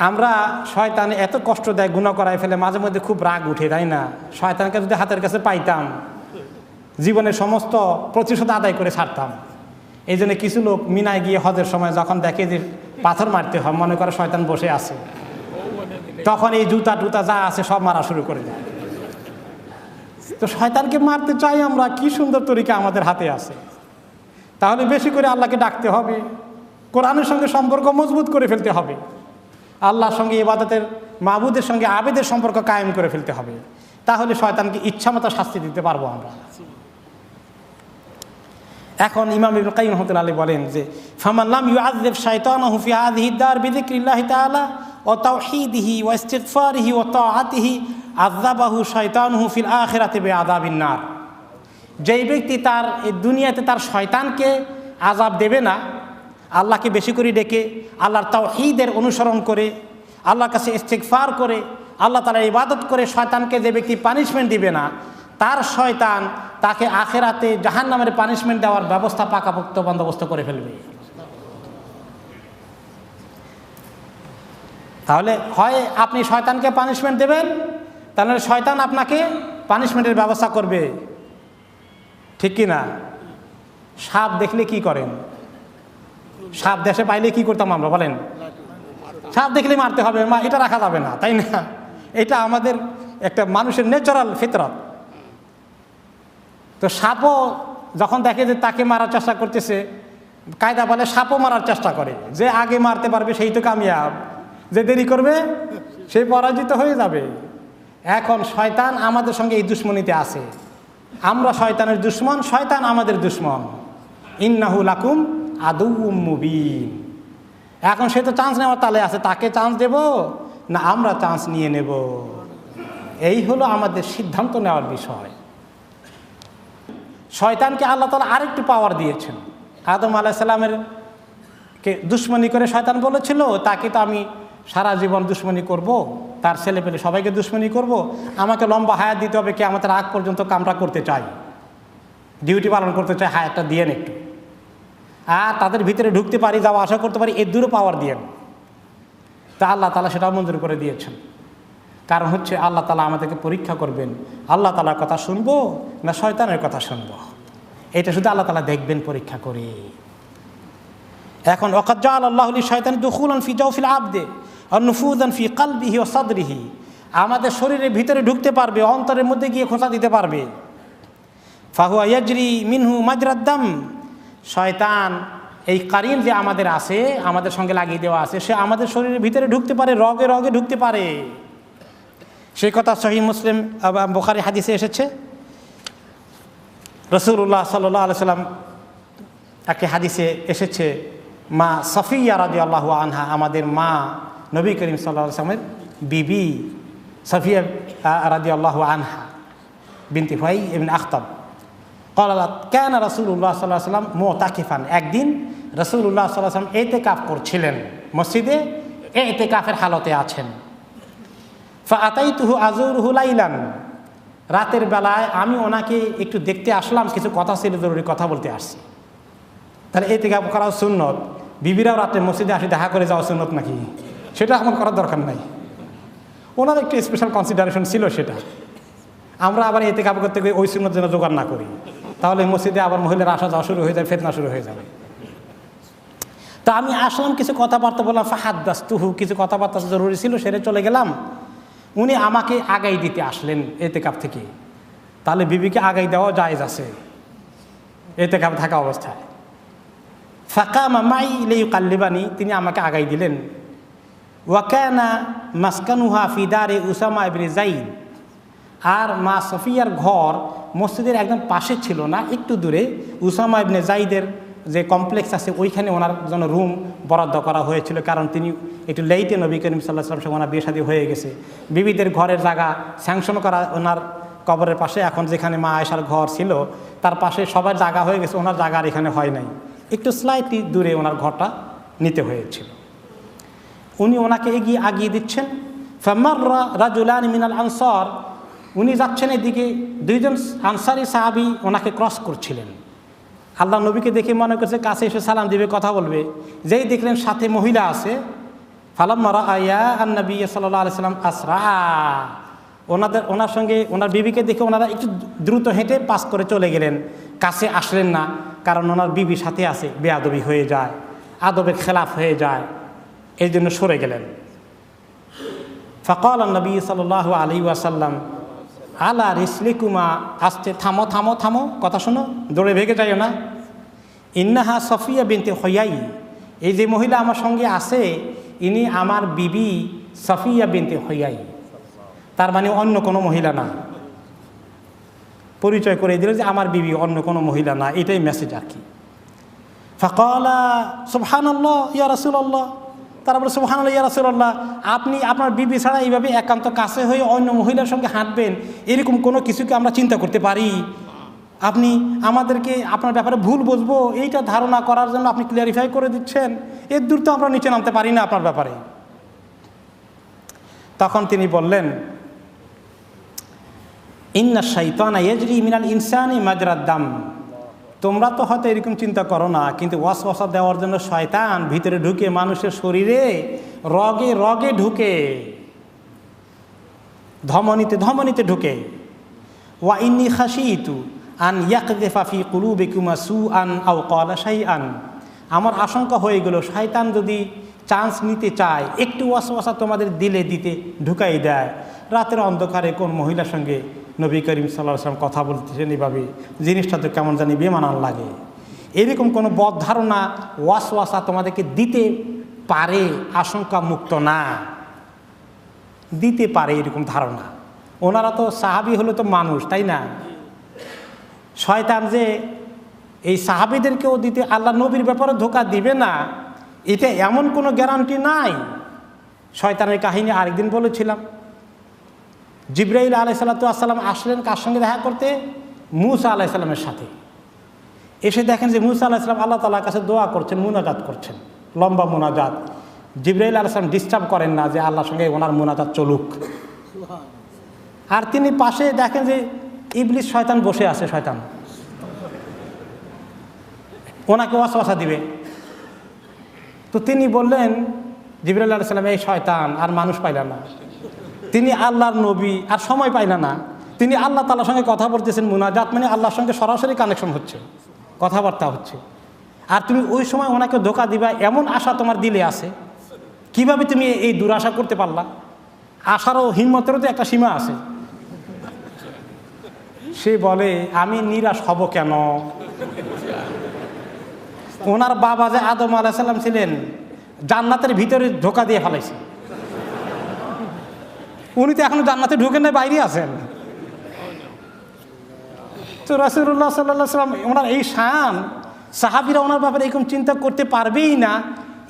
আমরা শয়তানে এত কষ্ট দেয়, গুনাহ করায় ফেলে, মাঝে মধ্যে খুব রাগ উঠে, তাই না? শয়তানকে যদি হাতের কাছে পাইতাম জীবনের সমস্ত প্রতিশোধ আদায় করে ছাড়তাম। এই জন্য কিছু লোক মিনায় গিয়ে হজের সময় যখন দেখে যে পাথর মারতে হয়, মনে করে শয়তান বসে আছে, তখন এই জুতা টুতা যা আছে সব মারা শুরু করে দেয়। তো শয়তানকে মারতে চাই আমরা, কি সুন্দর তরিকা আমাদের হাতে আছে। তাহলে বেশি করে আল্লাহকে ডাকতে হবে, কোরআনের সঙ্গে সম্পর্ক মজবুত করে ফেলতে হবে, আল্লাহর সঙ্গে ইবাদতের, মাবুদের সঙ্গে আবেদের সম্পর্ক কায়েম করে ফেলতে হবে। তাহলে শয়তানকে ইচ্ছামতো শাস্তি দিতে পারবো আমরা। এখন ইমাম ইবনে কাইয়্যিম রাহমাতুল্লাহ আলাইহি বলেন যে ফামান লাম ইউআযিব শাইতানাহু ফি হাযিহি দার বিযিকরিল্লাহি তাআলা ওয়া তাওহীদিহি ওয়া ইস্তিগফারিহি ওয়া তাআতিহি আযাবাহু শাইতানুহু ফিল আখিরাতি বিআযাবিন নার। যেই ব্যক্তি তার এই দুনিয়াতে তার শয়তানকে আযাব দেবে না, আল্লাহকে বেশি করে ডেকে, আল্লাহর তাওহীদের অনুসরণ করে, আল্লাহর কাছে ইস্তিগফার করে, আল্লাহ তাআলার ইবাদত করে শয়তানকে যে ব্যক্তি পানিশমেন্ট দিবে না, তার শয়তান তাকে আখিরাতে জাহান্নামের পানিশমেন্ট দেওয়ার ব্যবস্থা পাকাপোক্ত বন্দোবস্ত করে ফেলবে। তাহলে হয় আপনি শয়তানকে পানিশমেন্ট দেবেন, তাহলে শয়তান আপনাকে পানিশমেন্টের ব্যবস্থা করবে, ঠিক কি না? সাপ দেখলে কি করেন? সাপ দেশে পাইলে কি করতাম আমরা, বলেন? সাপ দেখলে মারতে হবে, এটা রাখা যাবে না, তাই না? এটা আমাদের একটা মানুষের ন্যাচারাল ফিতরত। তো সাপও যখন দেখে যে তাকে মারার চেষ্টা করতেছে, কায়দা বলে সাপও মারার চেষ্টা করে, যে আগে মারতে পারবে সেই তো কামিয়াব, যে দেরি করবে সেই পরাজিত হয়ে যাবে। এখন শয়তান আমাদের সঙ্গে এই দুশ্মনীতে আছে, আমরা শয়তানের দুশ্মন, শয়তান আমাদের দুশ্মন। ইন্নাহু লাকুম আদুউম মুবিন। এখন সে তো চান্স নেওয়ার তালে আছে, তাকে চান্স দেব না আমরা চান্স নিয়ে নেব, এই হলো আমাদের সিদ্ধান্ত নেওয়ার বিষয়। শয়তানকে আল্লাহ তাআলা আরেকটু পাওয়ার দিয়েছেন। আদম আলাইহিস সালামের কে দুশ্মনী করে শয়তান বলেছিল তাকে তো আমি সারা জীবন দুশ্মনী করব, তার ছেলে পেলে সবাইকে দুশ্মনী করব, আমাকে লম্বা হায়াত দিতে হবে, কিয়ামতের আগ পর্যন্ত কামটা করতে চাই, ডিউটি পালন করতে চাই, হায়াতটা দিয়েন একটু, আর তাদের ভিতরে ঢুকতে পারি, যাওয়া আসা করতে পারি, এর দূরও পাওয়ার দিয়েন। তা আল্লাহ তাআলা সেটাও মঞ্জুর করে দিয়েছেন। কারণ হচ্ছে আল্লাহ তাআলা আমাদেরকে পরীক্ষা করবেন, আল্লাহ তাআলার কথা শুনবো না শয়তানের কথা শুনবো, এটা শুধু আল্লাহ তাআলা দেখবেন পরীক্ষা করে। এখন ওয়াকাদ জাআলা আল্লাহু লিশ-শাইতানি দুখুলান ফি জাওফিল আবদি ওয়া নুফুযান ফি কলবিহি ওয়া সাদরিহি, আমাদের শরীরের ভিতরে ঢুকতে পারবে, অন্তরের মধ্যে গিয়ে খোঁচা দিতে পারবে। ফাহুয়া ইয়াজরি মিনহু মাজরাদ দাম, শয়তান এই কারিন যে আমাদের আছে, আমাদের সঙ্গে লাগিয়ে দেওয়া আছে, সে আমাদের শরীরের ভিতরে ঢুকতে পারে, রগে রগে ঢুকতে পারে। সেই কথা সহিহ মুসলিম বুখারী হাদিসে এসেছে। রাসূলুল্লাহ সাল্লাল্লাহু আলাইহি সাল্লাম একটি হাদিসে এসেছে, মা সফিয়া রাদিয়াল্লাহু আনহা, আমাদের মা নবী করিম সাল্লাল্লাহু আলাইহি সাল্লামের বিবি সফিয়া রাদিয়াল্লাহু আনহা বিনতে হুয়াই ইবনে আখতাব ক্বালাত কানা রাসূলুল্লাহ সাল্লাল্লাহু আলাইহি সাল্লাম মুতাকিফান। একদিন রাসূলুল্লাহ সাল্লাল্লাহু আলাইহি সাল্লাম ইতিকাফ করছিলেন, মসজিদে ইতিকাফের হালতে আছেন। ফাআতাইতুহু আযুরুহু লাইলান, রাতের বেলায় আমি ওনাকে একটু দেখতে আসলাম, কিছু কথা ছিল, জরুরি কথা বলতে আসছি। তাহলে ইতিকাফ করা সুন্নত, বিবিরাও রাতে মসজিদে আসি দেখা করে যাওয়া সুন্নত নাকি? সেটা আমার করার দরকার নাই, ওনার একটু স্পেশাল কনসিডারেশন ছিল সেটা। আমরা আবার ইতিকাফ করতে গিয়ে ওই সুন্নত যেন জোগাড় না করি, তাহলে মসজিদে আবার মহিলারা আসা যাওয়া শুরু হয়ে যাবে, ফিতনা শুরু হয়ে যাবে। তা আমি আসলাম, কিছু কথাবার্তা বললাম, ফাহাদ্দাসতুহু, কিছু কথাবার্তা জরুরি ছিল, সেরে চলে গেলাম। উনি আমাকে আগাই দিতে আসলেন ইতিকাফ থেকে। তাহলে বিবিকে আগাই দেওয়া জায়েজ আছে ইতিকাফ থাকা অবস্থায়। ফাকামা মাই লিইউকাল্লিবানি, তিনি আমাকে আগাই দিলেন। ওয়া কানা মাসকানুহা ফি দারি উসামা ইবনে যায়েদ, আর মা সফিয়ার ঘর মসজিদের একদম পাশে ছিল না, একটু দূরে উসামা ইবনে যায়েদের যে কমপ্লেক্স আছে ওইখানে ওনার জন্য রুম বরাদ্দ করা হয়েছিল, কারণ তিনি একটু লেইটে নবী করিম সাল্লাল্লাহু আলাইহি ওয়াসাল্লাম সঙ্গে ওনার বিয়ে শাদী হয়ে গেছে। বিবিদের ঘরের জায়গা স্যাংশন করা ওনার কবরের পাশে, এখন যেখানে মা আয়েশার ঘর ছিল তার পাশে সবার জায়গা হয়ে গেছে, ওনার জায়গা আর এখানে হয় নাই, একটু স্লাইটলি দূরে ওনার ঘরটা নিতে হয়েছিল। উনি ওনাকে আগিয়ে দিচ্ছেন। ফামাররা রাজুলান মিনাল আনসার, উনি যাচ্ছেন এদিকে, দুইজন আনসারি সাহাবী ওনাকে ক্রস করছিলেন। আল্লাহ নবীকে দেখে মনে করছে কাছে এসে সালাম দিবে, কথা বলবে, যেই দেখলেন সাথে মহিলা আছে। ফালাম্মা রাআয়া আন-নবী সাল্লাল্লাহু আলাইহি সাল্লাম আসরা, ওনার সঙ্গে ওনার বিবিকে দেখে ওনারা একটু দ্রুত হেঁটে পাস করে চলে গেলেন, কাছে আসলেন না, কারণ ওনার বিবি সাথে আছে, বেয়াদবি হয়ে যায়, আদবের খেলাফ হয়ে যায়, এই জন্য সরে গেলেন। ফাকাল নবী সাল্লাল্লাহু আলাইহি ওয়াসাল্লাম আলা রিসলিকুমা, আস্তে থামো থামো থামো, কথা শোনো, দৌড়ে ভেগে যাইও না। ইন্নাহা সফিয়া বিনতে হুয়াই, এই যে মহিলা আমার সঙ্গে আছে ইনি আমার বিবি সফিয়া বিনতে হুয়াই, তার মানে অন্য কোনো মহিলা না, পরিচয় করে দিল যে আমার বিবি, অন্য কোনো মহিলা না, এটাই মেসেজ আর কি। ফাকালা সুবহানাল্লাহ ইয়া রাসূলুল্লাহ, তারা বলে সুবহানাল্লাহ ইয়া রাসূলুল্লাহ, আপনি আপনার বিবি ছাড়া এইভাবে একান্ত কাছে হয়ে অন্য মহিলার সঙ্গে হাঁটবেন, এরকম কোনো কিছুকে আমরা চিন্তা করতে পারি? আপনি আমাদেরকে আপনার ব্যাপারে ভুল বুঝবো এইটা ধারণা করার জন্য আপনি ক্লিয়ারিফাই করে দিচ্ছেন, এর দূর তো আমরা নিচে নামতে পারি না আপনার ব্যাপারে। তখন তিনি বললেন, ইন্না শাইতানা ইয়াজরি মিনাল ইনসানি মাজরাদ দাম, তোমরা তো হয়তো এরকম চিন্তা করো না, কিন্তু ওয়াসওয়াসা দেওয়ার জন্য শয়তান ভিতরে ঢুকে মানুষের শরীরে রগে রগে ঢুকে, ধমনীতে ধমনীতে ঢুকে। ওয়া ইন্নী খাশিতু আন ইয়াকযিফা ফি কুলুবিকুমা সুআন আও ক্বালা শাইআন, আমার আশঙ্কা হয়ে গেল শয়তান যদি চান্স নিতে চায়, একটু ওয়াসওয়াসা তোমাদের দিলে দিতে ঢুকাই দেয়, রাতের অন্ধকারে কোন মহিলার সঙ্গে নবী করিম সাল্লাল্লাহু আলাইহি ওয়াসাল্লাম কথা বলতেছেন এইভাবে, জিনিসটা তো কেমন জানি বেমানান লাগে, এরকম কোনো বদ ধারণা ওয়াসওয়াসা তোমাদেরকে দিতে পারে, আশঙ্কা মুক্ত না, দিতে পারে এরকম ধারণা। ওনারা তো সাহাবী হলো তো মানুষ, তাই না? শয়তান যে এই সাহাবীদেরকেও দিতে, আল্লাহ নবীর ব্যাপারে ধোঁকা দিবে না, এটা এমন কোনো গ্যারান্টি নাই। শয়তানের কাহিনী আরেকদিন বলেছিলাম, জিবরাইল আলাইহিসসালাতু ওয়াসসালাম আসলেন কার সঙ্গে দেখা করতে? মূসা আলাইহিসসালামের সাথে। এসে দেখেন যে মূসা আলাইহিসসালাম আল্লাহ তাআলার কাছে দোয়া করছেন, মুনাজাত করছেন, লম্বা মুনাজাত। জিবরাইল আলাইহিসসালাম ডিস্টার্ব করেন না যে আল্লাহর সঙ্গে ওনার মুনাজাত চলুক। আর তিনি পাশে দেখেন যে ইবলিস শয়তান বসে আছে, শয়তান ওনাকে ওয়াসওয়াসা দিবে। তো তিনি বললেন, জিবরাইল আলাইহিস সালাম, এই শয়তান আর মানুষ পাইলা না, তিনি আল্লাহর নবী আর সময় পাইলা না, তিনি আল্লাহ তাআলার সঙ্গে কথা বলতেছেন, মুনাজাত মানে আল্লাহর সঙ্গে সরাসরি কানেকশন হচ্ছে, কথাবার্তা হচ্ছে, আর তুমি ওই সময় ওনাকে ধোঁকা দিবা এমন আশা তোমার দিলে আছে, কিভাবে তুমি এই দুরাশা করতে পারলা? আশারও হিম্মতেরও তো একটা সীমা আছে। সে বলে, আমি নিরাশ হব কেন? ওনার বাবা যে আদম আলাইহিস সালাম ছিলেন, জান্নাতের ভিতরে ঢোকা দিয়ে ফেলাইছে। উনি তো এখনো জান্নাতে ঢুকেন না, বাইরে আছেন। তো রাসূলুল্লাহ সাল্লাল্লাহু আলাইহি ওয়াসাল্লাম ওনার এই শান, সাহাবীরা ওনার ব্যাপারে এরকম চিন্তা করতে পারবেই না,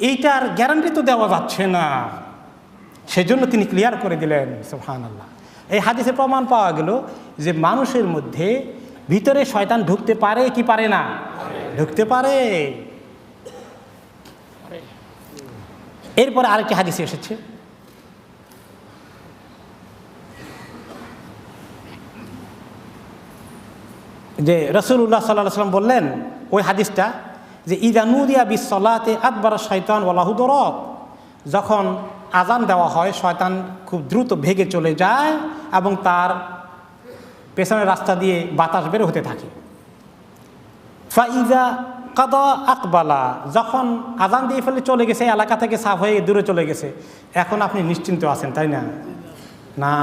এইটার গ্যারান্টি তো দেওয়া যাচ্ছে না। সেজন্য তিনি ক্লিয়ার করে দিলেন। সুবহানাল্লাহ। এই হাদিসে প্রমাণ পাওয়া গেল যে মানুষের মধ্যে ভিতরে শয়তান ঢুকতে পারে কি পারে না? ঢুকতে পারে। এরপরে আরেকটি হাদিসে এসেছে, যে রাসূলুল্লাহ সাল্লাল্লাহু আলাইহি ওয়াসাল্লাম বললেন ওই হাদিসটা, যে ইযা নুদিয়া বিস-সালাতি আদবারা শাইতান ওয়া লাহু দুরাত, যখন আজান দেওয়া হয় শয়তান খুব দ্রুত ভেগে চলে যায় এবং তার পেছনের রাস্তা দিয়ে বাতাস বের হতে থাকে। ফাইজা কাদা আকবালা, যখন আজান দিয়ে ফেলে চলে গেছে, এলাকা থেকে সাফ হয়ে দূরে চলে গেছে, এখন আপনি নিশ্চিন্ত আছেন, তাই না? না,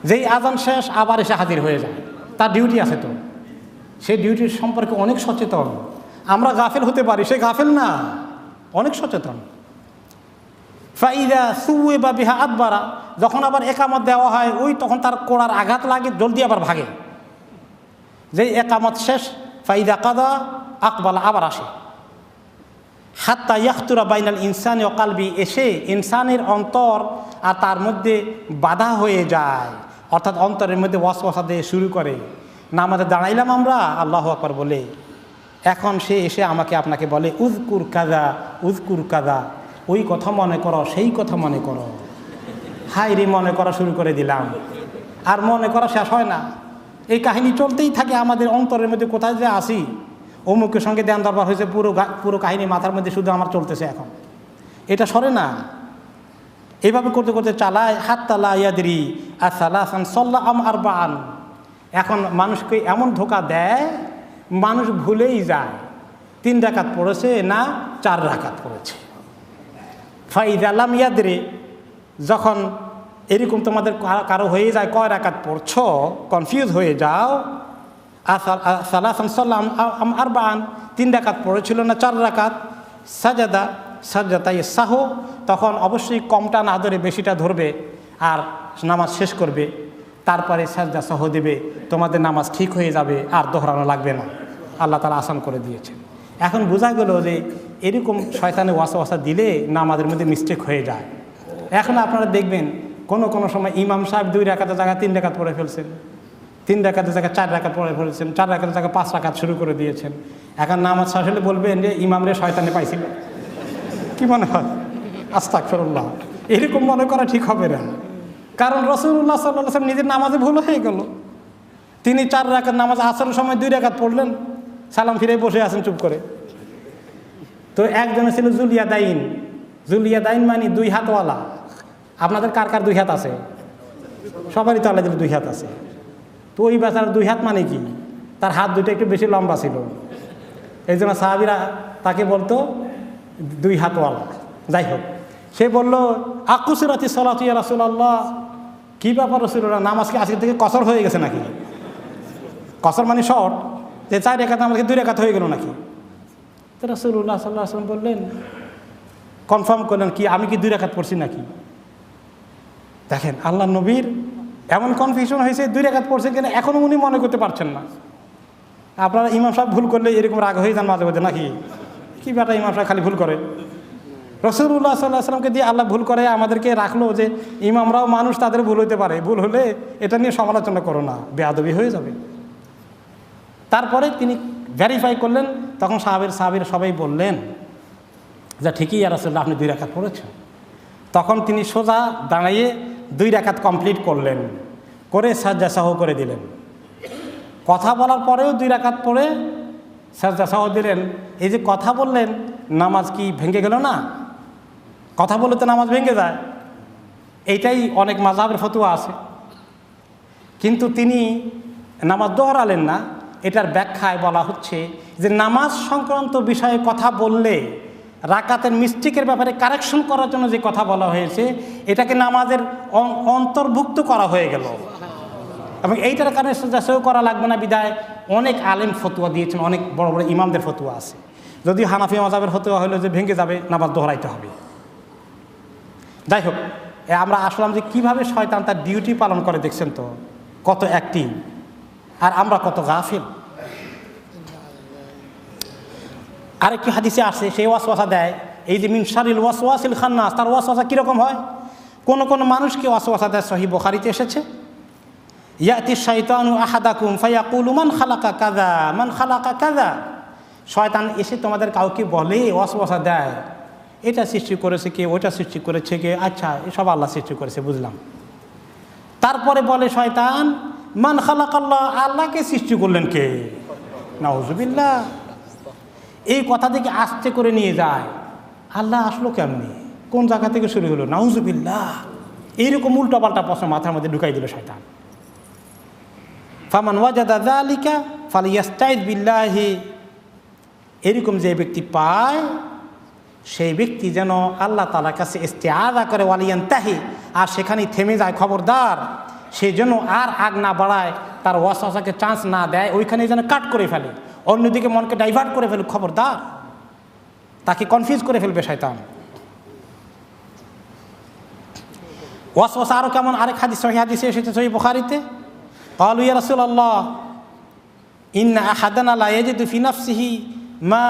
যেই আজান শেষ আবার এসে হাজির হয়ে যায়, তার ডিউটি আছে। তো সেই ডিউটির সম্পর্কে অনেক সচেতন। আমরা গাফেল হতে পারি, সে গাফেল না, অনেক সচেতন। ফাইদা সুয়ে বা বিহা আদবারা, যখন আবার একামত দেওয়া হয়, ওই তখন তার কোড়ার আঘাত লাগে, জলদি আবার ভাগে। যেই একামত শেষ, ফাইদা কাদা আকবালা, আবার আসে। হাত্তা ইয়াখতুরা বাইনাল ইনসানি ওয়া কলবি, এসে ইনসানের অন্তর আর তার মধ্যে বাধা হয়ে যায়, অর্থাৎ অন্তরের মধ্যে ওয়াসওয়াসা দিয়ে শুরু করে। নামাজে দাঁড়াইলাম আমরা আল্লাহু আকবার বলে, এখন সে এসে আমাকে আপনাকে বলে উযকুর কাযা উযকুর কাযা, ওই কথা মনে করো, সেই কথা মনে করো। হাই রে, মনে করা শুরু করে দিলাম, আর মনে করা শেষ হয় না। এই কাহিনী চলতেই থাকে আমাদের অন্তরের মধ্যে। কোথায় যে আসি, অমুকের সঙ্গে ধ্যান দরবার হয়েছে, পুরো কাহিনী মাথার মধ্যে শুধু আমার চলতেছে, এখন এটা সরে না। এইভাবে করতে করতে চালায় হাত্তা লা ইয়াদরি আসালাসান সাল্লা আম আরবাআন, এখন মানুষকে এমন ধোঁকা দেয়, মানুষ ভুলেই যায় 3 রাকাত পড়েছে না 4 রাকাত পড়েছে। ফাইদা লাম ইয়াদরি, যখন এরকম তোমাদের কারো হয়ে যায় কয় রাকাত পড়ছো, কনফিউজ হয়ে যাও, সালাসান সাল্লাম আরবাআন, 3 রাকাত পড়েছিল না 4 রাকাত, সাজাদা সাজদাতাই সাহু, তখন অবশ্যই কমটা না ধরে বেশিটা ধরবে আর নামাজ শেষ করবে, তারপরে সাজদা সহ দেবে, তোমাদের নামাজ ঠিক হয়ে যাবে, আর দোহরানো লাগবে না। আল্লাহ তাআলা আসান করে দিয়েছেন। এখন বোঝা গেল যে এরকম শয়তানে ওয়াসওয়াসা দিলে নামাজের মধ্যে মিস্টেক হয়ে যায়। এখন আপনারা দেখবেন কোনো সময় ইমাম সাহেব 2 রাকাতের জায়গায় 3 রাকাত পড়ে ফেলছেন, 3 রাকাতের জায়গায় 4 রাকাত পড়ে ফেলছেন, 4 রাকাতের জায়গায় 5 রাকাত শুরু করে দিয়েছেন। এখন নামাজ শেষ হলে বলবেন যে ইমামরে শয়তানে পাইছিল। কি মনে হয়? আস্তাগফিরুল্লাহ। এরকম মনে করা ঠিক হবে না, কারণ রাসূলুল্লাহ সাল্লাল্লাহু আলাইহি ওয়াসাল্লাম নিজের নামাজে ভুল হয়ে গেল। তিনি 4 রাকাত নামাজ, আসরের সময় 2 রাকাত পড়লেন, সালাম ফিরে বসে আছেন চুপ করে। তো একজনে ছিল জুলিয়াদাইন। জুলিয়াদাইন মানে 2 হাতওয়ালা। আপনাদের কার কার 2 হাত আছে? সবারই তো আলাদা 2 হাত আছে। তো ওই বেচার 2 হাত মানে কি? তার হাত দুটো একটু বেশি লম্বা ছিল, এই জন্য সাহাবীরা তাকে বলতো 2 হাতওয়ালা। যাই হোক, সে বলল আকুসিরাতি সালাতু ইয়া রাসূলুল্লাহ, কি ব্যাপার রাসূলুল্লাহ, নামাজ কি আজকে থেকে কসর হয়ে গেছে নাকি? কসর মানে শর্ট, যে 4 রাকাত আমাকে 2 রাকাত হয়ে গেল নাকি? তো রাসূলুল্লাহ সাল্লাল্লাহু আলাইহি ওয়াসাল্লাম বললেন, কনফার্ম করলেন, কি আমি কি 2 রাকাত পড়ছি নাকি? দেখেন আল্লাহ নবীর এমন কনফিউশন হয়েছে, 2 রাকাত পড়ছেন কিনা এখনও উনি মনে করতে পারছেন না। আপনারা ইমাম সাহেব ভুল করলে এরকম রাগ হয়ে যান মাঝে মাঝে নাকি? কি ব্যাটা ইমাম সাহেব খালি ভুল করে। রাসূলুল্লাহ সাল্লাল্লাহু আলাইহি ওয়াসাল্লামকে দিয়ে আল্লাহ ভুল করে আমাদেরকে রাখলো যে ইমামরাও মানুষ, তাদের ভুল হইতে পারে, ভুল হলে এটা নিয়ে সমালোচনা করো না, বেয়াদবি হয়ে যাবে। তারপরে তিনি ভেরিফাই করলেন, তখন সাহাবীরা সবাই বললেন যে ঠিকই ইয়া রাসূলুল্লাহ, আপনি 2 রাকাত পড়েছেন। তখন তিনি সোজা দাঁড়িয়ে 2 রাকাত কমপ্লিট করলেন, করে সাজদা সাহু করে দিলেন। কথা বলার পরেও 2 রাকাত পড়ে সাজদা সাহু দিলেন। এই যে কথা বললেন, নামাজ কি ভেঙে গেল না? কথা বললে তো নামাজ ভেঙে যায়, এইটাই অনেক মাযহাবের ফতোয়া আছে। কিন্তু তিনি নামাজ দোহরালেন না। এটার ব্যাখ্যায় বলা হচ্ছে যে নামাজ সংক্রান্ত বিষয়ে কথা বললে রাকাতের মিস্টেকের ব্যাপারে কারেকশন করার জন্য যে কথা বলা হয়েছে, এটাকে নামাজের অন্তর্ভুক্ত করা হয়ে গেল, এবং এইটার কারণে সাজদা করা লাগবে না। বিদায় অনেক আলেম ফতোয়া দিয়েছেন, অনেক বড় বড় ইমামদের ফতোয়া আছে। যদি হানাফি মাযহাবের হতে হলো যে ভেঙে যাবে, নামাজ দোহরাইতে হবে। যাই হোক, আমরা আসলাম যে কীভাবে শয়তান তার ডিউটি পালন করে, দেখছেন তো কত অ্যাক্টিভ, আর আমরা কত গাফিল। আরেকটি হাদিসে আসে, সেই ওয়াসওয়াসা দেয়, এই যে মিন শারিল ওয়াসওয়াসিল খান্নাস, তার ওয়াসওয়াসা কীরকম হয়? কোন কোন মানুষকে ওয়াসওয়াসা দেয়, সহিহ বুখারীতে এসেছে, ইয়াতি শাইতানু আহাদাকুম ফায়াকুলু মান খালাকা কাযা মান খালাকা কাযা। শয়তান এসে তোমাদের কাউকে বলে, ওয়াসওয়াসা দেয়, এটা সৃষ্টি করেছে কে, ওটা সৃষ্টি করেছে কে, আচ্ছা এসব আল্লাহ সৃষ্টি করেছে, বুঝলাম। তারপরে বলে শয়তান, মান খালাকাল্লাহ, আল্লাহকে সৃষ্টি করলেন কে? নাউজুবিল্লাহ। এই কথা থেকে আস্তে করে নিয়ে যায়, আল্লাহ আসলো কেমনি, কোন জায়গা থেকে শুরু হলো, নাউজুবিল্লাহ। এইরকম উল্টাপাল্টা প্রশ্ন মাথার মধ্যে ঢুকাই দিল শয়তান। ফামান ওয়াজাদা যালিকা ফালিয়াস্তাইয বিল্লাহি, এরকম যে ব্যক্তি পায় সেই ব্যক্তি যেন আল্লাহ তাআলার কাছে ইস্তিআযা করে, ওয়ালিয়ানতাহি, আর সেখানেই থেমে যায়, খবরদার সে যেন আর আগ না বাড়ায়, তার ওয়াসওয়াসাকে চান্স না দেয়, ওইখানে যেন কাট করে ফেলে, অন্যদিকে মনকে ডাইভার্ট করে ফেলে, খবরদার, তাকে কনফিউজ করে ফেলবে শয়তান। ওয়াসওয়াসা আরও কেমন, আরেক হাদিস, সহিহ হাদিসে এসেছে সহিহ বুখারীতে, ক্বালু ইয়া রাসূলুল্লাহ ইন্না আহাদানা লা ইয়াজিদু ফি নাফসিহি মা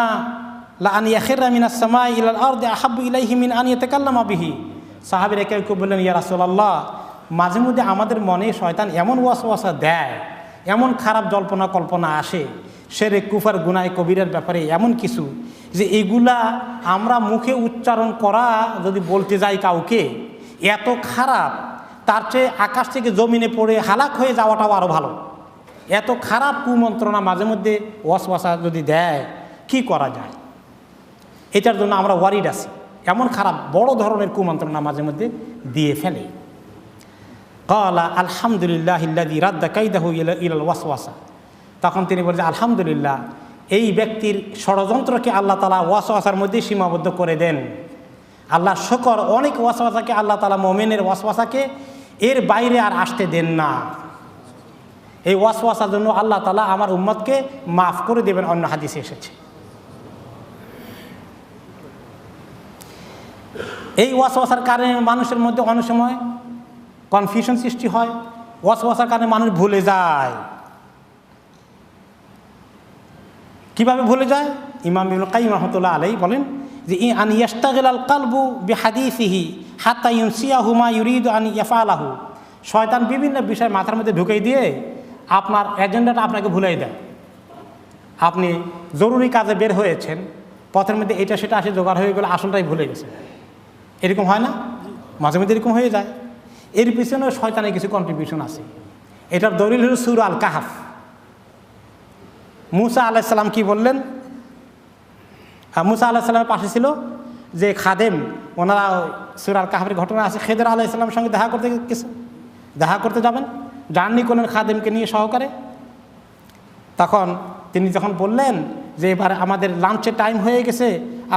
লা আন ইয়াখিরা মিনাস সামাই ইলাল আরদি আহাব্বু ইলাইহি মিন আন ইয়াতাকাল্লামা বিহি। সাহাবীরা কেউ কেউ বললেন, ইয়া রাসূলুল্লাহ, মাঝে মধ্যে আমাদের মনে শয়তান এমন ওয়াসওয়াসা দেয়, এমন খারাপ জল্পনা কল্পনা আসে শিরক কুফর গুনাহ কবিরার ব্যাপারে, এমন কিছু যে এগুলা আমরা মুখে উচ্চারণ করা যদি বলতে যাই কাউকে, এত খারাপ, তার চেয়ে আকাশ থেকে জমিনে পড়ে হালাক হয়ে যাওয়াটাও আরও ভালো। এত খারাপ কুমন্ত্রণা মাঝে মধ্যে ওয়াসওয়াসা যদি দেয়, কি করা যায়? এটার জন্য আমরা ওয়ারিড আছি, এমন খারাপ বড় ধরনের কুমন্ত্রণা মাঝে মধ্যে দিয়ে ফেলে। ক্বালা আলহামদুলিল্লাহিল্লাযী রাদ্দা কাইদাহু ইলাল ওয়াসওয়াসা, তখন তিনি বলেন, আলহামদুলিল্লাহ, এই ব্যক্তির ষড়যন্ত্রকে আল্লাহ তাআলা ওয়াসওয়াসার মধ্যে সীমাবদ্ধ করে দেন। আল্লাহ শুকর, অনেক ওয়াসওয়াসাকে আল্লাহ তাআলা মুমিনের ওয়াসওয়াসাকে এর বাইরে আর আসতে দেন না। এই ওয়াসওয়াসার জন্য আল্লাহ তাআলা আমার উম্মতকে মাফ করে দেবেন, অন্য হাদিসে এসেছে। এই ওয়াসওয়াসার কারণে মানুষের মধ্যে অনেক সময় কনফিউশন সৃষ্টি হয়, ওয়াসওয়াসার কারণে মানুষ ভুলে যায়। কিভাবে ভুলে যায়? ইমাম ইবনুল কাইয়্যিম রাহমাতুল্লাহ আলাইহি বলেন যে আন ইয়াশতাগিলাল কালবু বিহাদিসিহি হাত্তা ইউনসিয়াহু মা ইউরিদু আন ইয়াফআলাহু। শয়তান বিভিন্ন বিষয় মাথার মধ্যে ঢুকিয়ে দিয়ে আপনার এজেন্ডাটা আপনাকে ভুলাই দেয়। আপনি জরুরি কাজে বের হয়েছেন, পথের মধ্যে এটা সেটা আসে জোগাড় হয়ে গেলে আসলটাই ভুলে গেছে। এরকম হয় না? মাঝে মধ্যে এরকম হয়ে যায়। এর পিছনে শয়তানের কিছু কন্ট্রিবিউশন আছে। এটার দলিল হল সূরা আল কাহফ। মুসা আলাইহিস সালাম কি বললেন? মুসা আলাইহিস সালামের পাশে ছিল যে খাদেম, ওনারা সূরা আল কাহফের ঘটনা আছে, খেদর আলাইহিস সালামের সঙ্গে দেখা করতে যাবেন, জার্নি করলেন খাদেমকে নিয়ে সহকারে। তখন তিনি যখন বললেন যে এবার আমাদের লাঞ্চের টাইম হয়ে গেছে,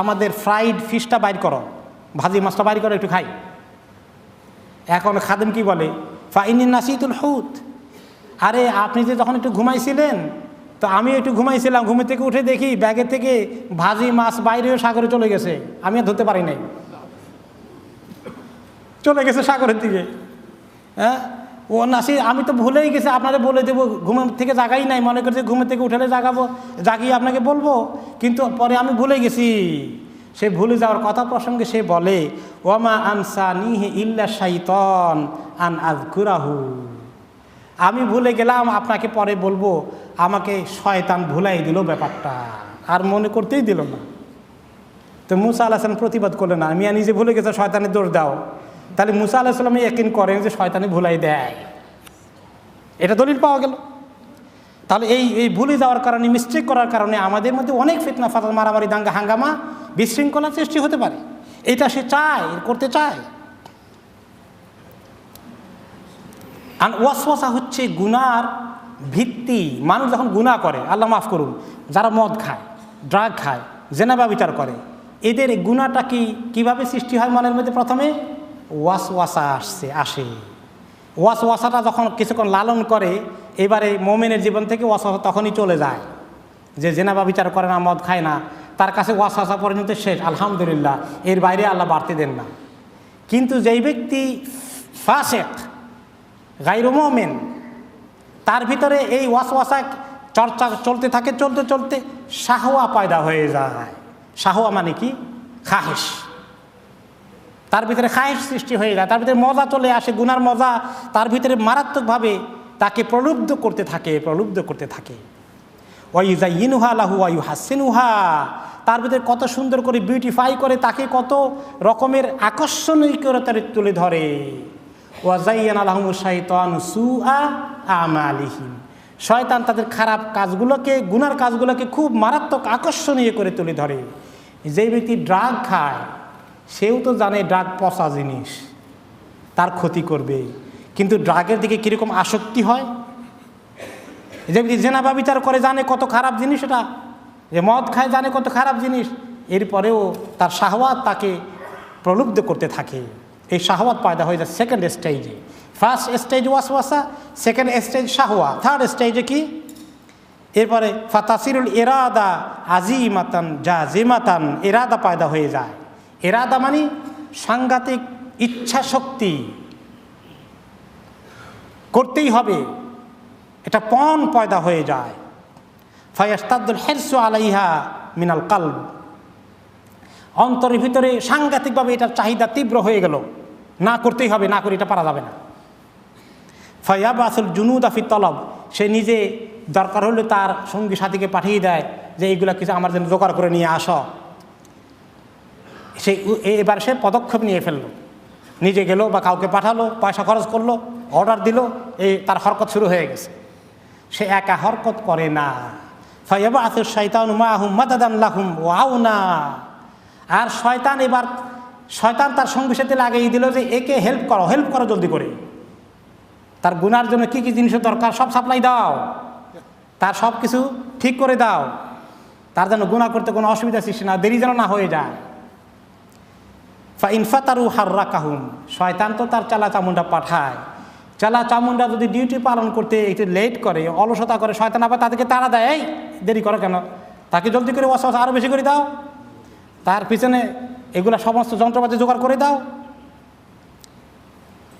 আমাদের ফ্রাইড ফিশটা বাইর করো, ভাজি মাছটা বাইর করো, একটু খাই। এখন খাদেম কি বলে? ফাইনি নাসিতুল হুত, আরে আপনি যে যখন একটু ঘুমাইছিলেন, তো আমি একটু ঘুমাইছিলাম, ঘুমে থেকে উঠে দেখি ব্যাগের থেকে ভাজি মাছ বাইরেও সাগরে চলে গেছে, আমি আর ধরতে পারি নাই, চলে গেছে সাগরের দিকে। হ্যাঁ, ও নাসি, আমি তো ভুলেই গেছি, আপনাদের বলে দেবো, ঘুমের থেকে জাগাই নাই, মনে করছে ঘুমের থেকে উঠলে জাগাবো, জাগিয়ে আপনাকে বলবো, কিন্তু পরে আমি ভুলে গেছি। সে ভুলে যাওয়ার কথা প্রসঙ্গে সে বলে, ওয়ামা আনসানিহি ইল্লা শাইতান আন আযকুরাহু, আমি ভুলে গেলাম, আপনাকে পরে বলবো, আমাকে শয়তান ভুলাই দিল ব্যাপারটা, আর মনে করতেই দিল না। তো মুসা আলাইহিস সালাম প্রতিবাদ করলেন না, মিয়া নিজে ভুলে গেছে, শয়তানের দোষ দাও। তাহলে মুসা আলাইহিস সালাম ইয়াকিন করেন যে শয়তানে ভুলাই দেয়, এটা দলিল পাওয়া গেল। তাহলে এই ভুলে যাওয়ার কারণে, মিস্টেক করার কারণে আমাদের মধ্যে অনেক ফিতনা ফাসাদ, মারামারি, দাঙ্গা হাঙ্গামা, বিশৃঙ্খলা সৃষ্টি হতে পারে। এটা সে চায়, করতে চায়। আর ওয়াসওয়াসা হচ্ছে গুনার ভিত্তি। মানুষ যখন গুনাহ করে, আল্লাহ মাফ করুন, যারা মদ খায়, ড্রাগ খায়, জেনা ব্যভিচার করে, এদের গুনাহটা কিভাবে সৃষ্টি হয় মনের মধ্যে? প্রথমে ওয়াসওয়াসা আসে। ওয়াসওয়াসাটা যখন কিছুক্ষণ লালন করে, এবারে মোমেনের জীবন থেকে ওয়াসওয়াসা তখনই চলে যায় যে জেনা ব্যভিচার করে না, মদ খায় না, তার কাছে ওয়াসওয়াসা পরিণত শেষ, আলহামদুলিল্লাহ, এর বাইরে আল্লাহ বাড়তে দেন না। কিন্তু যেই ব্যক্তি ফাসিক গায়রু মুমিন, তার ভিতরে এই ওয়াসওয়াসা চর্চা চলতে থাকে, চলতে চলতে শাহওয়া পয়দা হয়ে যায়। শাহওয়া মানে কি? খাহেশ। তার ভিতরে খাহেশ সৃষ্টি হয়ে যায়, তার ভিতরে মজা চলে আসে, গুনার মজা তার ভিতরে মারাত্মকভাবে তাকে প্রলুব্ধ করতে থাকে, প্রলুব্ধ করতে থাকে। ওয়াইজাইনুহা লাহু ওয়া ইউহাসিনুহা, তার ভিতরে কত সুন্দর করে বিউটিফাই করে, তাকে কত রকমের আকর্ষণীয়তা তুলে ধরে। ওয়াজাইয়ানা লাহুমুশ শাইতানু সুআ আমালিহিম, শয়তান তাদের খারাপ কাজগুলোকে, গুনার কাজগুলোকে খুব মারাত্মক আকর্ষণীয় করে তুলে ধরে। যেই ব্যক্তি ড্রাগ খায় সেও তো জানে ড্রাগ পচা জিনিস, তার ক্ষতি করবে, কিন্তু ড্রাগের দিকে কীরকম আসক্তি হয়। যে ব্যক্তি জেনা ব্যভিচার করে জানে কত খারাপ জিনিস এটা, যে মদ খায় জানে কত খারাপ জিনিস, এরপরেও তার শাহওয়াত তাকে প্রলুব্ধ করতে থাকে। এই শাহওয়াত পয়দা হয়ে যায় সেকেন্ড স্টেজে। ফার্স্ট স্টেজ ওয়াসওয়াসা, সেকেন্ড স্টেজ শাহওয়া, থার্ড স্টেজে কি? এরপরে ফাতাসিরুল ইরাদা আজিমাতান জাজিমাতান, ইরাদা পয়দা হয়ে যায়। ইরাদা মানে সাংঘাতিক ইচ্ছা শক্তি, করতেই হবে, এটা পণ পয়দা হয়ে যায়। ফায়াস্তাদুল হিরসু আলাইহা মিনাল কালব, অন্তরের ভিতরে সাংঘাতিকভাবে এটার চাহিদা তীব্র হয়ে গেল, না করতেই হবে, না করে এটা পারা যাবে না। ফায়াবাসুল জুনুদা ফি তলব, সে নিজে দরকার হলে তার সঙ্গী সাথীকে পাঠিয়ে দেয় যে এইগুলা কিছু আমার জন্য জোগাড় করে নিয়ে আসো। সেই এবার সে পদক্ষেপ নিয়ে ফেললো, নিজে গেল বা কাউকে পাঠালো, পয়সা খরচ করলো, অর্ডার দিল, এই তার হরকত শুরু হয়ে গেছে। সে একা হরকত করে না। ফায়াবাসুশ শাইতানু মাআহুম মাদাদান লাহুম ওয়া আউনা, আর শয়তান তার সঙ্গী সাথে লাগিয়ে দিল যে একে হেল্প করো জলদি করে, তার গুনার জন্য কী কী জিনিসের দরকার সব সাপ্লাই দাও, তার সব কিছু ঠিক করে দাও, তার যেন গুনাহ করতে কোনো অসুবিধা সৃষ্টি না, দেরি যেন না হয়ে যায়। ফাইন ফাতারু হাররাকাহুম, শয়তান তো তার চালা চামুন্ডা পাঠায়, চালা চামুন্ডা যদি ডিউটি পালন করতে একটু লেট করে, অলসতা করে, শয়তান আবার তাদেরকে তাড়া দেয়, এই দেরি করো কেন, তাকে জলদি করে ওয়াসওয়াসা আরও বেশি করে দাও, তার পিছনে এগুলা সমস্ত যন্ত্রপাতি জোগাড় করে দাও।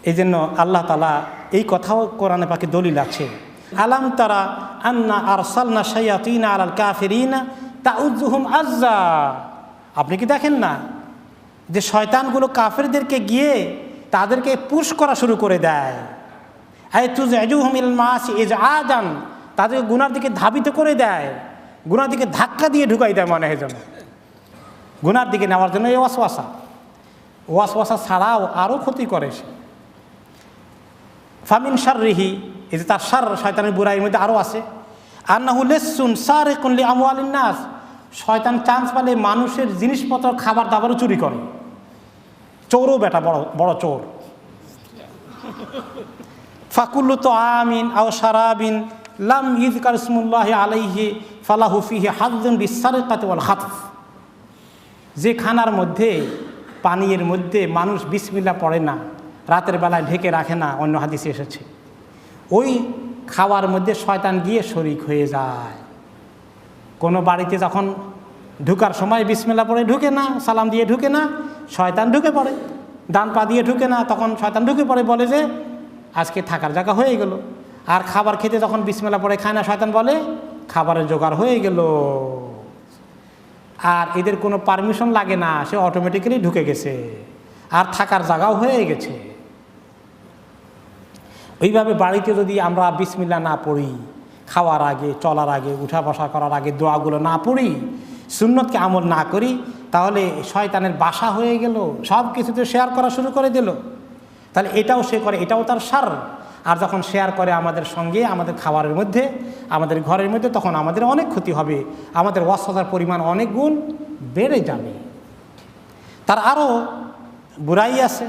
এই জন্য আল্লাহ তাআলা এই কথাও কোরআনে পাকে দলিল আছে, আলাম তারা আন্না আরসালনা শায়াতিনা আলাল কাফিরিনা তাউযুহুম আজ্জা, আপনি কি দেখেন না যে শয়তানগুলো কাফেরদেরকে গিয়ে তাদেরকে পুশ করা শুরু করে দেয়। আই তুযআজুহুম ইলাল মাআসি ইজআদান, তাদেরকে গুনার দিকে ধাবিত করে দেয়, গুনার দিকে ধাক্কা দিয়ে ঢুকাই দেয়, মনে হয় যেন গুনার দিকে নেওয়ার জন্য। এই ওয়াসওয়াসা ছাড়াও আরও ক্ষতি করে সে। ফামিন শাররিহি, এই যে তার শার, শয়তানের বুরাইয়ের মধ্যে আরও আছে। আন্নাহু লিসসুন সারিকুন লিআমওয়ালিন নাস, শয়তান চান্স পালে মানুষের জিনিসপত্র খাবার দাবারও চুরি করে, চোরও বেটা, বড় বড় চোর। ফাকুল্লু তাআমিন আও শারাবিন লাম ইযকার ইসমুল্লাহি আলাইহি ফালাহু ফিহি হাযযুন বিসসারিকাতি ওয়াল খাতফ, যে খানার মধ্যে, পানীয়ের মধ্যে মানুষ বিসমিল্লাহ পড়ে না, রাতের বেলায় ঢেকে রাখে না, অন্য হাদিসে এসেছে, ওই খাওয়ার মধ্যে শয়তান গিয়ে শরিক হয়ে যায়। কোনো বাড়িতে যখন ঢুকার সময় বিসমিল্লাহ পড়ে ঢুকে না, সালাম দিয়ে ঢুকে না, শয়তান ঢুকে পড়ে, ডান পা দিয়ে ঢুকে না, তখন শয়তান ঢুকে পড়ে, বলে যে আজকে থাকার জায়গা হয়ে গেল। আর খাবার খেতে যখন বিসমিল্লাহ পড়ে খায় না, শয়তান বলে খাবারের জোগাড় হয়ে গেল। আর এদের কোনো পারমিশন লাগে না, সে অটোমেটিক্যালি ঢুকে গেছে, আর থাকার জায়গাও হয়ে গেছে। ওইভাবে বাড়িতে যদি আমরা বিসমিল্লাহ না পড়ি, খাওয়ার আগে, চলার আগে, উঠা বসা করার আগে দোয়াগুলো না পড়ি, সুন্নতকে আমল না করি, তাহলে শয়তানের বাসা হয়ে গেল, সব কিছুতে শেয়ার করা শুরু করে দিল। তাহলে এটাও সে করে, এটাও তার শার। আর যখন শেয়ার করে আমাদের সঙ্গে, আমাদের খাবারের মধ্যে, আমাদের ঘরের মধ্যে, তখন আমাদের অনেক ক্ষতি হবে, আমাদের ওয়াসওয়াসার পরিমাণ অনেক গুণ বেড়ে যাবে। তার আরও বুরাই আছে।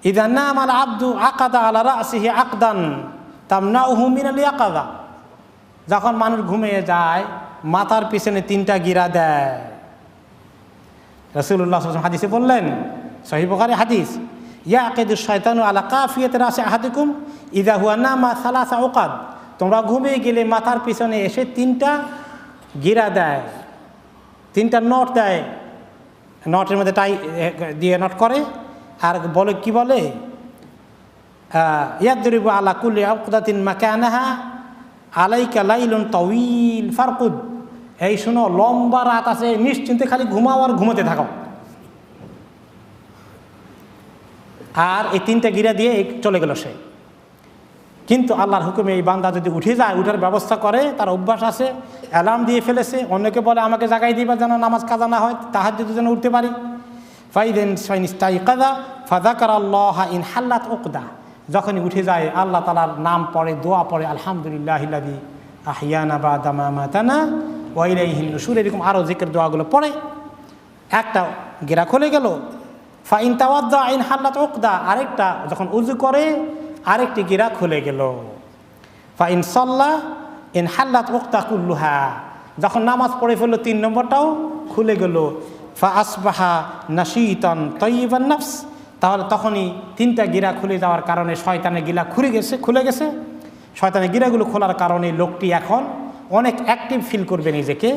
ইযা নামাল আবদু আকাদা আলা রাসিহি আকদান তামনাউহু মিনাল ইয়াকাযা, যখন মানুষ ঘুমিয়ে যায় মাথার পিছনে 3টা গিরা দেয়। রাসূলুল্লাহ সাল্লাল্লাহু আলাইহি ওয়াসাল্লাম হাদিসে বললেন, সহিহ বুখারী হাদিস, ইয়াকিদুশ শাইতানু আলা কাফিয়াতি রাসি আহাদিকুম ইযা হুয়া নামা সালাসা উকাদ, তোমরা ঘুমিয়ে গেলে মাথার পিছনে এসে 3টা গিরা দেয়। 3টা নট দেয়, নটের মধ্যে টাই দিয়ে নট করে, আর বলে কি বলে, ইয়াদরিবু আলা কুল্লি আকদাতিন মাকানাহা আলাইকা লাইলুন তাওয়িল ফারকুদ। এই শোনো, লম্বা রাত আছে, নিশ্চিন্তে খালি ঘুমাও আর ঘুমাতে থাকো। আর এই 3টা গিরা দিয়ে চলে গেল সে। কিন্তু আল্লাহর হুকুমে এই বান্দা যদি উঠে যায়, উঠার ব্যবস্থা করে, তার অভ্যাস আছে, অ্যালার্ম দিয়ে ফেলেছে, অন্যকে বলে আমাকে জাগাই দিবা যেন নামাজ কাজা না হয়, তাহাজ্জুদের জন্য উঠতে পারি। ফাযাকারাল্লাহা ইন হাল্লাত উকদা, যখনই উঠে যায় আল্লাহ তাআলার নাম পড়ে, দোয়া পড়ে, আলহামদুলিল্লাহিল্লাযী আহইয়ানা বা'দা মা মাতানা ওয়া ইলাইহিন নুশুর, এরকম আরও জিকির দোয়াগুলো পড়ে, একটা গিরা খুলে গেল। ফাইন তাওয়াদ্দা ইন হাল্লাত উকদা, আরেকটা যখন উযু করে আরেকটি গিরা খুলে গেল। ফাইন সাল্লা ইন হাল্লাত উকদা কুল্লুহা, যখন নামাজ পড়ে ফেললো 3 নম্বরটাও খুলে গেল। ফা আসবাহা নাশীতান তাইয়িবান নাফস, তাহলে তখনই 3টা গিরা খুলে যাওয়ার কারণে শয়তানের গিরা খুলে গেছে। শয়তানের গিরাগুলো খোলার কারণে লোকটি এখন অনেক অ্যাক্টিভ ফিল করবে নিজেকে,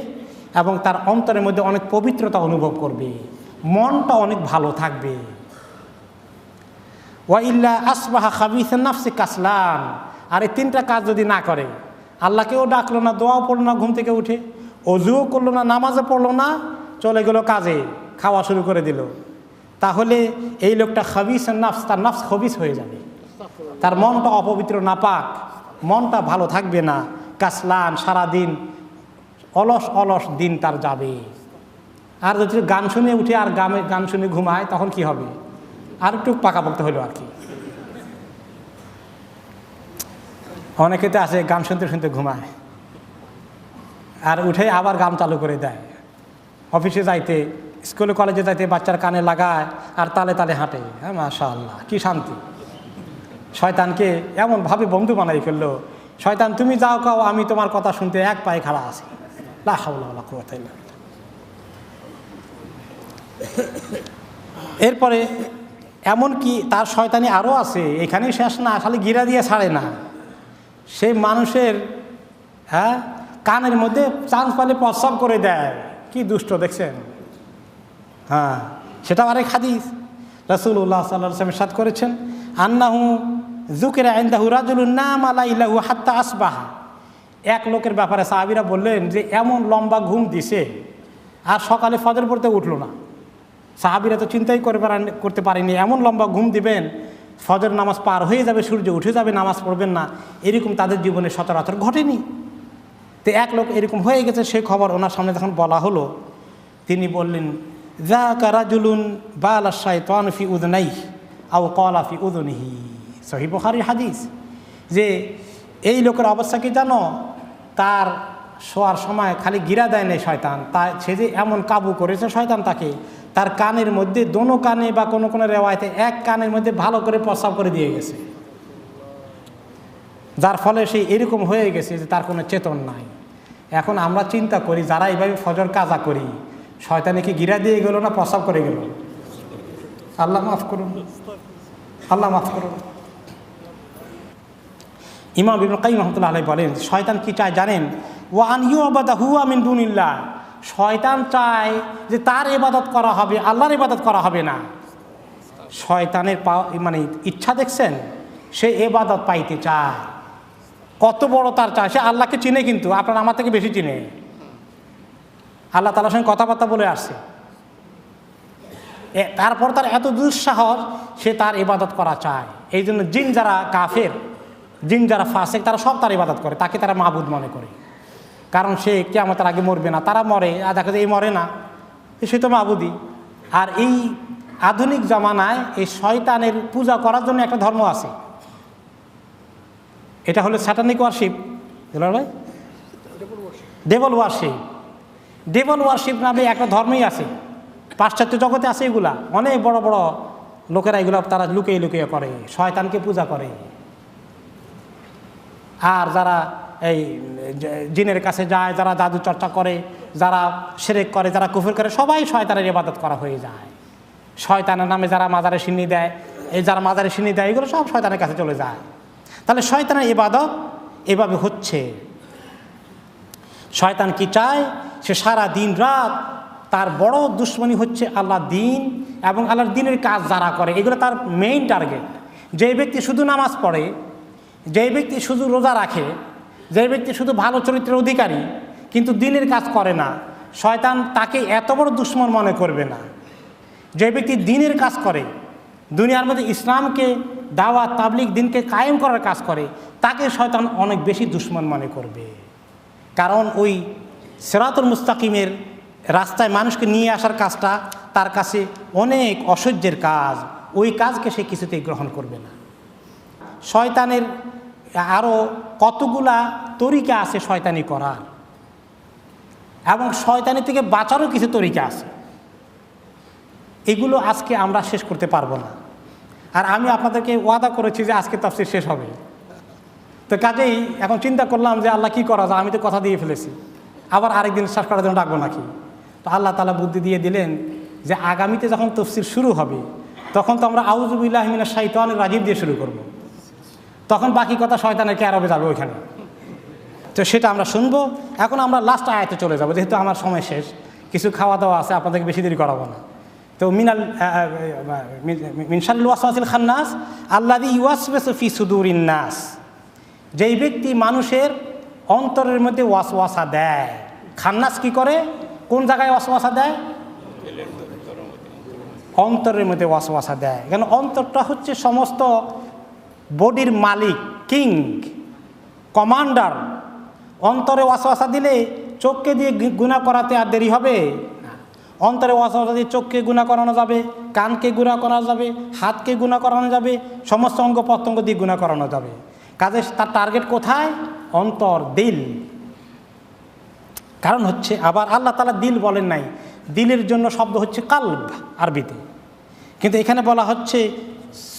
এবং তার অন্তরের মধ্যে অনেক পবিত্রতা অনুভব করবে, মনটা অনেক ভালো থাকবে। ওয়া ইল্লা আসবাহা খাবিসান নাফসি কাসলান, আর এই 3টা কাজ যদি না করে, আল্লাহকেও ডাকলো না, দোয়াও পড়লো না, ঘুম থেকে উঠে অজুও করলো না, নামাজও পড়লো না, চলে গেল কাজে, খাওয়া শুরু করে দিল, তাহলে এই লোকটা খাবিসান নাফস, তার নাফস খবিস হয়ে যাবে, তার মনটা অপবিত্র নাপাক, মনটা ভালো থাকবে না, কাসলান, সারাদিন অলস অলস দিন তার যাবে। আর যদি গান শুনে উঠে আর গান শুনে ঘুমায়, তখন কি হবে? আর একটু পাকাপোক্ত হইল আর কি। অনেকে তো আছে গান শুনতে শুনতে ঘুমায়, আর উঠে আবার গান চালু করে দেয়, অফিসে যাইতে, স্কুলে কলেজে যাইতে বাচ্চার কানে লাগায় আর তালে তালে হাঁটে। হ্যাঁ, মাশাআল্লাহ, কি শান্তি। শয়তানকে এমনভাবে বন্ধু বানাই ফেললো, শয়তান তুমি যাও কাও, আমি তোমার কথা শুনতে এক পায়ে খাড়া আছি। লা হাওলা ওয়ালা কুওয়াতা ইল্লা বিল্লাহ। এরপরে এমন কি তার শয়তানি আরও আছে, এখানেই শেষ না, খালি গিরা দিয়ে ছাড়ে না, সে মানুষের কানের মধ্যে চান্স পালে প্রস্রাব করে দেয়। কি দুষ্ট দেখছেন? হ্যাঁ, সেটাও আরেক হাদিস। রাসূলুল্লাহ সাল্লাল্লাহু আলাইহি ওয়াসাল্লাম ইরশাদ করেছেন, আন্নাহু যুকিরা ইনদাহু রাজুলুন নামা লাইলাহু হাত্তা আসবাহা। এক লোকের ব্যাপারে সাহাবীরা বললেন যে এমন লম্বা ঘুম দিছে আর সকালে ফজর পড়তে উঠলো না। সাহাবীরা তো চিন্তাই করতে পারেনি এমন লম্বা ঘুম দিবেন, ফজর নামাজ পার হয়ে যাবে, সূর্য উঠে যাবে, নামাজ পড়বেন না, এরকম তাদের জীবনে সচরাচর ঘটেনি। তো এক লোক এরকম হয়ে গেছে, সেই খবর ওনার সামনে যখন বলা হলো, তিনি বললেন, যাকা রাজুলুন বালা শাইতানু ফি উযুনাইহি আও ক্বালা ফি উযুনিহি। সহিহ বুখারীর হাদিস, যে এই লোকের অবস্থা কি জানো, তার শোয়ার সময় খালি গিরা দেয় নেই শয়তান, সে যে এমন কাবু করেছে শয়তান তাকে, তার কানের মধ্যে দোনো কানে বা কোনো কোনো রেওয়ায়তে এক কানের মধ্যে ভালো করে প্রস্রাব করে দিয়ে গেছে, যার ফলে সে এরকম হয়ে গেছে যে তার কোনো চেতন নাই। এখন আমরা চিন্তা করি, যারা এইভাবে ফজর কাজা করি, শয়তানে কি গিরা দিয়ে গেল না প্রস্রাব করে গেল? আল্লাহ মাফ করুন, আল্লাহ মাফ করুন। ইমাম ইবনে কাইয়িম রাহমাতুল্লাহ আলাইহি বলেন, শয়তান কি চায় জানেন? ওয়া আন ইউবাদা হুয়া মিন দুনিল্লাহ। শয়তান চায় যে তার ইবাদত করা হবে, আল্লাহর ইবাদত করা হবে না। শয়তানের মানে ইচ্ছা দেখছেন, সে ইবাদত পাইতে চায়। কত বড় তার চায়, সে আল্লাহকে চিনে, কিন্তু আপনার আমার থেকে বেশি চিনে। আল্লাহ তাআলার সঙ্গে কথাবার্তা বলে আসছে, তারপর তার এত দুঃসাহস, সে তার ইবাদত করা চায়। এই জন্য জিন যারা কাফের, জিন যারা ফাসেক, তারা সব তার ইবাদত করে, তাকে তারা মাবুদ মনে করে, কারণ সে কিয়ামতের আগে মরবে না। তারা মরে, আর দেখা যায় এই মরে না, সে তো মাবুদি। আর এই আধুনিক জামানায় এই শয়তানের পূজা করার জন্য একটা ধর্ম আছে, এটা হলো স্যাটানিক ওয়ারশিপ, ভাই, ডেভল ওয়ারশিপ। ডেভল ওয়ারশিপ নামে একটা ধর্মই আছে, পাশ্চাত্য জগতে আছে এগুলা। অনেক বড় বড় লোকেরা এগুলো তারা লুকিয়ে লুকিয়ে করে, শয়তানকে পূজা করে। আর যারা এই জিনের কাছে যায়, যারা জাদু চর্চা করে, যারা শিরক করে, যারা কুফর করে, সবাই শয়তানের ইবাদত করা হয়ে যায়। শয়তানের নামে যারা মাজারে সিন্নি দেয়, এই যারা মাজারে সিন্নি দেয়, এগুলো সব শয়তানের কাছে চলে যায়। তাহলে শয়তানের ইবাদত এভাবে হচ্ছে। শয়তান কি চায়? সে সারা দিন রাত তার বড় দুশ্মনী হচ্ছে আল্লাহ দিন এবং আল্লাহর দিনের কাজ যারা করে, এগুলো তার মেইন টার্গেট। যে ব্যক্তি শুধু নামাজ পড়ে, যে ব্যক্তি শুধু রোজা রাখে, যে ব্যক্তি শুধু ভালো চরিত্রের অধিকারী কিন্তু দিনের কাজ করে না, শয়তান তাকে এত বড় দুশ্মন মনে করবে না। যে ব্যক্তি দিনের কাজ করে, দুনিয়ার মধ্যে ইসলামকে দাওয়াত তাবলিগ দিনকে কায়েম করার কাজ করে, তাকে শয়তান অনেক বেশি দুশ্মন মনে করবে। কারণ ওই সিরাতুল মুস্তাকিমের রাস্তায় মানুষকে নিয়ে আসার কাজটা তার কাছে অনেক অসহ্যের কাজ, ওই কাজকে সে কিছুতেই গ্রহণ করবে না। শয়তানের আরও কতগুলা তরিকা আছে শয়তানি করার, এবং শয়তানি থেকে বাঁচারও কিছু তরিকা আছে, এগুলো আজকে আমরা শেষ করতে পারবো না। আর আমি আপনাদেরকে ওয়াদা করেছি যে আজকে তাফসীর শেষ হবে, তো কাজেই এখন চিন্তা করলাম যে আল্লাহ কি করা যায়, আমি তো কথা দিয়ে ফেলেছি, আবার আরেকদিন শেষ করার জন্য ডাকবো নাকি। তো আল্লাহ তাআলা বুদ্ধি দিয়ে দিলেন যে আগামীতে যখন তাফসীর শুরু হবে তখন তো আমরা আউযু বিল্লাহি মিনাশ শাইতানির রাজিম দিয়ে শুরু করব, তখন বাকি কথা শয়তানের ক্যারবে যাবে ওইখানে, তো সেটা আমরা শুনবো। এখন আমরা লাস্ট আয়াতে চলে যাব, যেহেতু আমার সময় শেষ, কিছু খাওয়া দাওয়া আছে, আপনাদেরকে বেশি দেরি করাবো না। তো মিন শাররিল ওয়াসওয়াসিল খান্নাস আল্লাযী ইউওয়াসওয়িসু ফি সুদুরিন নাস, যেই ব্যক্তি মানুষের অন্তরের মধ্যে ওয়াসওয়াসা দেয়। খান্নাস কি করে, কোন জায়গায় ওয়াসওয়াসা দেয়? অন্তরের মধ্যে ওয়াসওয়াসা দেয়। কেন, অন্তরটা হচ্ছে সমস্ত বডির মালিক, কিং, কমান্ডার। অন্তরে ওয়াসওয়াসা দিলে চোখকে দিয়ে গুনাহ করাতে আর দেরি হবে না। অন্তরে ওয়াসওয়াসা দিয়ে চোখকে গুনাহ করানো যাবে, কানকে গুনাহ করানো যাবে, হাতকে গুনাহ করানো যাবে, সমস্ত অঙ্গ প্রত্যঙ্গ দিয়ে গুনাহ করানো যাবে। কাজে তার টার্গেট কোথায়? অন্তর, দিল। কারণ হচ্ছে আবার আল্লাহ তাআলা দিল বলেন নাই, দিলের জন্য শব্দ হচ্ছে কালব আরবিতে, কিন্তু এখানে বলা হচ্ছে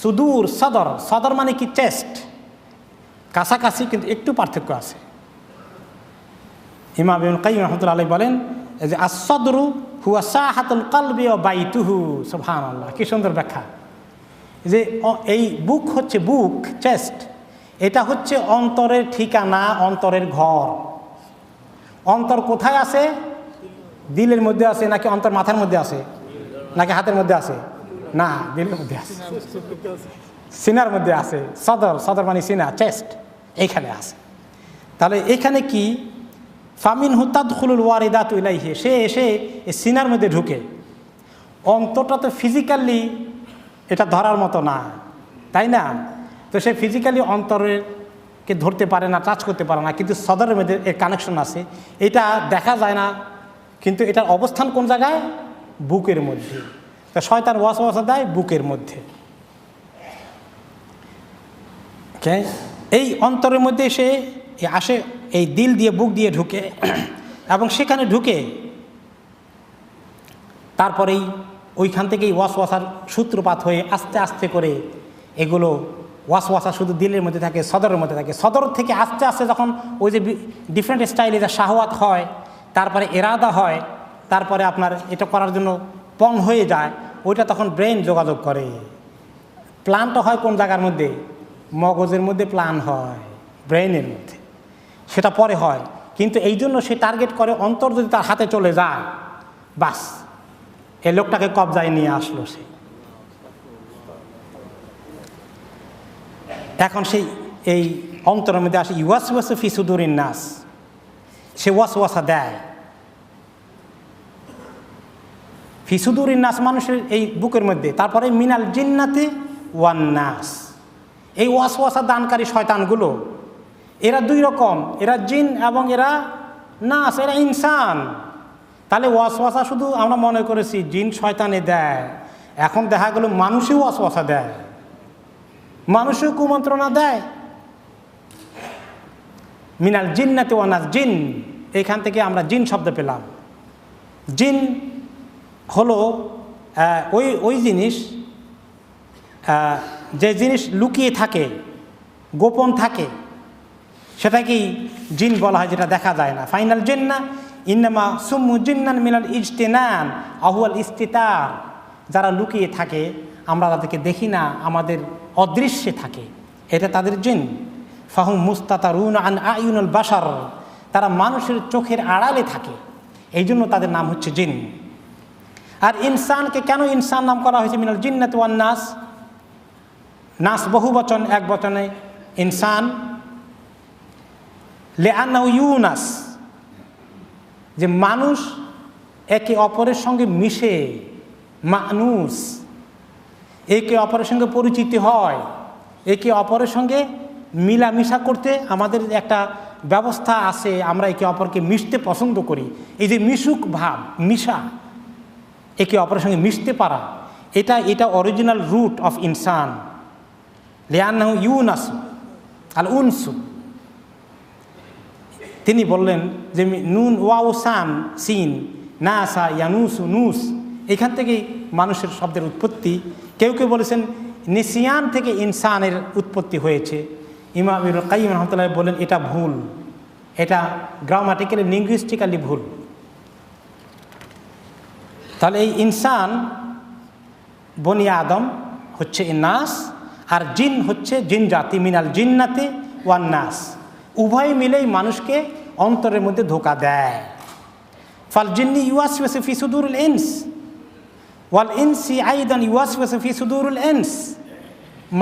সুদূর, সদর। সদর মানে কি? চেস্ট, কাছাকাছি, কিন্তু একটু পার্থক্য আছে। ইমাম ইবনুল কাইয়্যিম রাহমাতুল্লাহি আলাইহি বলেন যে আস-সদরু হুয়া সাহাতুল কলবি ওয়া বাইতুহু। সুবহানাল্লাহ, কি সুন্দর ব্যাখ্যা। যে এই বুক হচ্ছে, বুক, চেস্ট, এটা হচ্ছে অন্তরের ঠিকানা, অন্তরের ঘর। অন্তর কোথায় আছে? দিলের মধ্যে আছে নাকি অন্তর মাথার মধ্যে আছে নাকি হাতের মধ্যে আছে? না, দিলের মধ্যে আছে, সিনার মধ্যে আছে। সদর, সদর মানে সিনা, চেস্ট, এইখানে আছে। তাহলে এখানে কি? ফামিনহু তাদখুলুল ওয়ারিদাতু ইলাইহি, সে এসে এই সিনার মধ্যে ঢুকে। অন্তরটা তো ফিজিক্যালি এটা ধরার মতো না, তাই না? তো সে ফিজিক্যালি অন্তরেরকে ধরতে পারে না, টাচ করতে পারে না, কিন্তু সদরের মধ্যে এর কানেকশন আছে। এটা দেখা যায় না, কিন্তু এটার অবস্থান কোন জায়গায়? বুকের মধ্যে। তা শয়তান ওয়াসওয়াসা দেয় বুকের মধ্যে। এই অন্তরের মধ্যে সে আসে, এই দিল দিয়ে, বুক দিয়ে ঢুকে, এবং সেখানে ঢুকে তারপরেই ওইখান থেকেই ওয়াসওয়াসার সূত্রপাত হয়ে আস্তে আস্তে করে এগুলো ওয়াসওয়াসা শুধু দিলের মধ্যে থাকে, সদরের মধ্যে থাকে। সদর থেকে আস্তে আস্তে যখন ওই যে ডিফারেন্ট স্টাইলে যা শাহওয়াত হয়, তারপরে এরাদা হয়, তারপরে আপনার এটা করার জন্য পণ হয়ে যায়, ওইটা তখন ব্রেন যোগাযোগ করে। প্ল্যানটা হয় কোন জায়গার মধ্যে? মগজের মধ্যে প্ল্যান হয়, ব্রেনের মধ্যে, সেটা পরে হয়। কিন্তু এই জন্য সে টার্গেট করে অন্তর যদি তার হাতে চলে যায়, বাস এই লোকটাকে কবজায় নিয়ে আসলো সে। এখন সেই এই অন্তরের মধ্যে আসে ইউওয়াসওয়াসু ফি সুদুরিন নাস, সে ওয়াসওয়াসা দেয়। ফি সুদুরিন নাস মানুষের এই বুকের মধ্যে। তারপরে মিনাল জিন্নাতি ওয়ান নাস, এই ওয়াসওয়াসা দানকারী শয়তানগুলো এরা দুই রকম, এরা জিন এবং এরা নাস, এরা ইনসান। তাহলে ওয়াসওয়াসা শুধু আমরা মনে করেছি জিন শয়তানে দেয়, এখন দেখা গেল মানুষও ওয়াসওয়াসা দেয়, মানুষও কুমন্ত্রণা দেয়। মিনাল জিন্নাতি ওয়ান নাস, জিন, এইখান থেকে আমরা জিন শব্দ পেলাম। জিন হলো ওই জিনিস, যে জিনিস লুকিয়ে থাকে, গোপন থাকে, সেটাকেই জিন বলা হয়, যেটা দেখা যায় না। ফাইনাল জিন্না ইন্নামা সুম্মু জিন্নান মিনাল ইজতিনান আহুয়াল ইস্তিতার, যারা লুকিয়ে থাকে, আমরা তাদেরকে দেখি না, আমাদের অদৃশ্যে থাকে, এটা তাদের জিন। ফাহুম মুস্তাতারুন আন আয়ুনুল বাশার, তারা মানুষের চোখের আড়ালে থাকে, এই জন্য তাদের নাম হচ্ছে জিন। আর ইনসানকে কেন ইনসান নাম করা হয়েছে? মিনাল জিন্নাতি ওয়ান নাস, নাস বহু বচন, এক বচনে ইনসান। লিআন্নাহু ইউনাস, যে মানুষ একে অপরের সঙ্গে মিশে, মানুষ একে অপরের সঙ্গে পরিচিত হয়, একে অপরের সঙ্গে মিলামিশা করতে আমাদের একটা ব্যবস্থা আছে, আমরা একে অপরকে মিশতে পছন্দ করি। এই যে মিশুক ভাব, মিশা, একে অপরের সঙ্গে মিশতে পারা, এটা অরিজিনাল রুট অফ ইনসান। লিআন্নাহু ইউনাসু আল উনসু। তিনি বললেন যে নুন ওয়াও সান সিন নাসা ইয়ানুসু নুস, এখান থেকেই মানুষের শব্দের উৎপত্তি। কেউ কেউ বলেছেন নিসিয়ান থেকে ইনসানের উৎপত্তি হয়েছে। ইমাম ইবনুল কাইয়্যিম রাহমাতুল্লাহ বলেন এটা ভুল, এটা গ্রামাটিক্যালি লিঙ্গুইস্টিক্যালি ভুল। তাহলে এই ইনসান বনি আদম হচ্ছে নাস, আর জিন হচ্ছে জিন জাতি, মিনাল জিন্নাতি ওয়ান নাস। উভয় মিলেই মানুষকে অন্তরের মধ্যে ধোঁকা দেয়। ফাল জিন্নি ইউওয়াসওয়াসু ফি সুদুরিল ইনস ওয়াল ইনসি আইদান ইউওয়াসওয়াসু ফি সুদুরিল ইনস।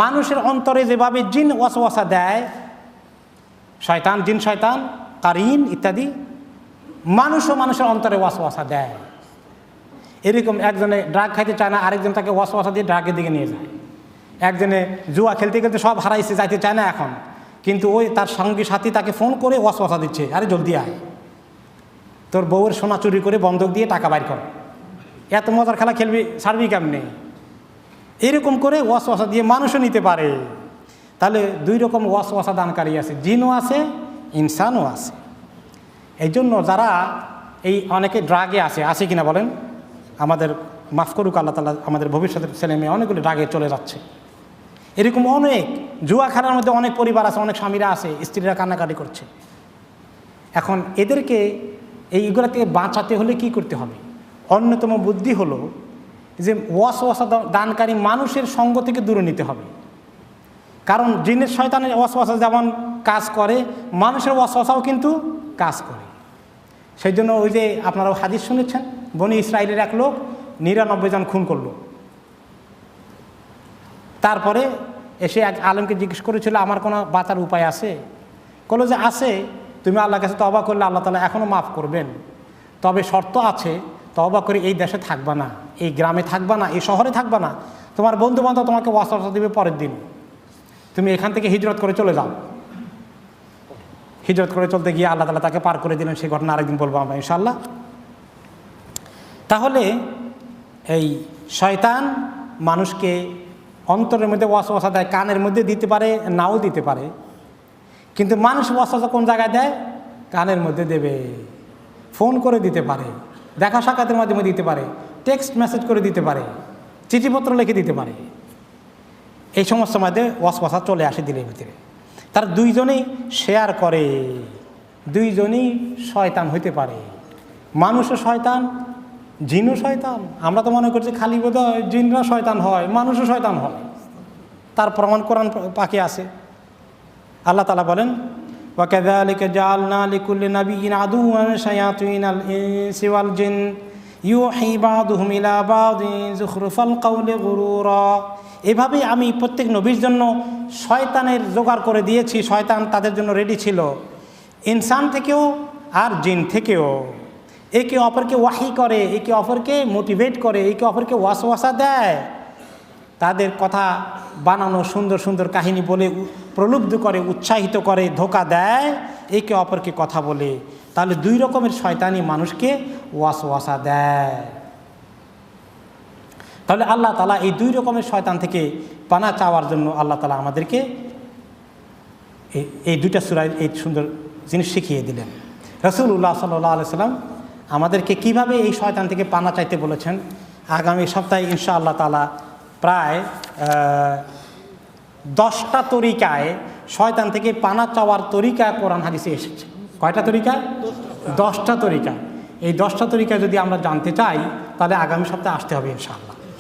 মানুষের অন্তরে যেভাবে জিন ওয়াসওয়াসা দেয়, শয়তান, জিন শয়তান, কারিন ইত্যাদি, মানুষও মানুষের অন্তরে ওয়াসওয়াসা দেয়। এরকম একজনে ড্রাগ খাইতে চায় না, আরেকজন তাকে ওয়াসওয়াসা দিয়ে ড্রাগের দিকে নিয়ে যায়। একজনে জুয়া খেলতে খেলতে সব হারাইছে, যাইতে চায় না এখন, কিন্তু ওই তার সঙ্গী সাথী তাকে ফোন করে ওয়াসওয়াসা দিচ্ছে, আরে জলদি আয়, তোর বউয়ের সোনা চুরি করে বন্ধক দিয়ে টাকা বাইর কর, এত মজার খেলা খেলবি, ছাড়বি কেমনে। এরকম করে ওয়াসওয়াসা দিয়ে মানুষও নিতে পারে। তাহলে দুই রকম ওয়াসওয়াসা দানকারী আছে, জিনও আছে, ইনসানও আছে। এই জন্য যারা এই অনেকে ড্রাগে আছে কিনা বলেন, আমাদের মাফ করুক আল্লাহ তাআলা, আমাদের ভবিষ্যতের ছেলে মেয়ে অনেকগুলো ড্রাগে চলে যাচ্ছে। এরকম অনেক জুয়া খেলার মধ্যে অনেক পরিবার আছে, অনেক স্বামীরা আছে, স্ত্রীরা কান্নাকাটি করছে। এখন এদেরকে এইগুলো থেকে বাঁচাতে হলে কি করতে হবে? অন্যতম বুদ্ধি হলো যে ওয়াসওয়াসা দানকারী মানুষের সঙ্গ থেকে দূরে নিতে হবে। কারণ জিনের শয়তানের ওয়াসওয়াসা যেমন কাজ করে, মানুষের ওয়াসওয়াসাও কিন্তু কাজ করে। সেই জন্য ওই যে আপনারা হাদিস শুনেছেন, বনি ইসরাইলের এক লোক 99 জন খুন করলো। তারপরে এসে এক আলেমকে জিজ্ঞেস করেছিল, আমার কোনো বাঁচার উপায় আছে? বললো যে আছে, তুমি আল্লাহর কাছে তওবা করলে আল্লাহ তাআলা এখনও মাফ করবেন, তবে শর্ত আছে, তওবা করে এই দেশে থাকবা না, এই গ্রামে থাকবা না, এই শহরে থাকবা না, তোমার বন্ধু বান্ধব তোমাকে ওয়াসওয়াসা দিবে পরের দিন, তুমি এখান থেকে হিজরত করে চলে যাও। হিজরত করে চলতে গিয়ে আল্লাহ তাআলা তাকে পার করে দিলেন। সেই ঘটনা আরেকদিন বলবো আমরা ইনশাআল্লাহ। তাহলে এই শয়তান মানুষকে অন্তরের মধ্যে ওয়াসওয়াসা দেয়, কানের মধ্যে দিতে পারে, নাও দিতে পারে। কিন্তু মানুষ ওয়াসওয়াসা কোন জায়গায় দেয়? কানের মধ্যে দেবে, ফোন করে দিতে পারে, দেখা সাক্ষাতের মাধ্যমে দিতে পারে, টেক্সট মেসেজ করে দিতে পারে, চিঠিপত্র লিখে দিতে পারে। এই সমস্ত মধ্যে ওয়াসওয়াসা চলে আসে দিলের ভিতরে। তার দুইজনেই শেয়ার করে, দুইজনই শয়তান হইতে পারে। মানুষও শয়তান, জিনও শয়তান। আমরা তো মনে করছি খালি বোধহয় জিনরা শয়তান হয়, মানুষও শয়তান হয়। তার প্রমাণ কোরআন পাকে আছে। আল্লাহ তাআলা বলেন, ওয়াকাযালিকা জাআলনা লিকুল্লি নাবিয়্যিন আদুওয়ান শায়াতিনাল ইনসি ওয়াল জিন ইউহি বা'দুহুম ইলা বা'দিন যুখরুফাল কাওলি গুরুরা। এভাবেই আমি প্রত্যেক নবীর জন্য শয়তানের জোগাড় করে দিয়েছি। শয়তান তাদের জন্য রেডি ছিল, ইনসান থেকেও আর জিন থেকেও। একে অপরকে ওয়াহি করে, একে অপরকে মোটিভেট করে, একে অপরকে ওয়াসওয়াসা দেয়, তাদের কথা বানানো সুন্দর সুন্দর কাহিনী বলে প্রলুব্ধ করে, উৎসাহিত করে, ধোঁকা দেয় একে অপরকে কথা বলে। তাহলে দুই রকমের শয়তানি মানুষকে ওয়াসওয়াসা দেয়। তাহলে আল্লাহ তাআলা এই দুই রকমের শয়তান থেকে পানা চাওয়ার জন্য আল্লাহ তাআলা আমাদেরকে এই দুইটা সূরায় এই সুন্দর জিনিস শিখিয়ে দিলেন। রাসূলুল্লাহ সাল্লাল্লাহু আলাইহি সাল্লাম আমাদেরকে কিভাবে এই শয়তান থেকে পানা চাইতে বলেছেন, আগামী সপ্তাহে ইনশাআল্লাহ তাআলা প্রায় 10টা তরিকায় শয়তান থেকে পানা চাওয়ার তরিকা কোরআন হাদিসে এসেছে। কয়টা তরিকা? 10টা তরিকা। এই 10টা তরিকা যদি আমরা জানতে চাই তাহলে আগামী সপ্তাহে আসতে হবে ইনশাআল্লাহ।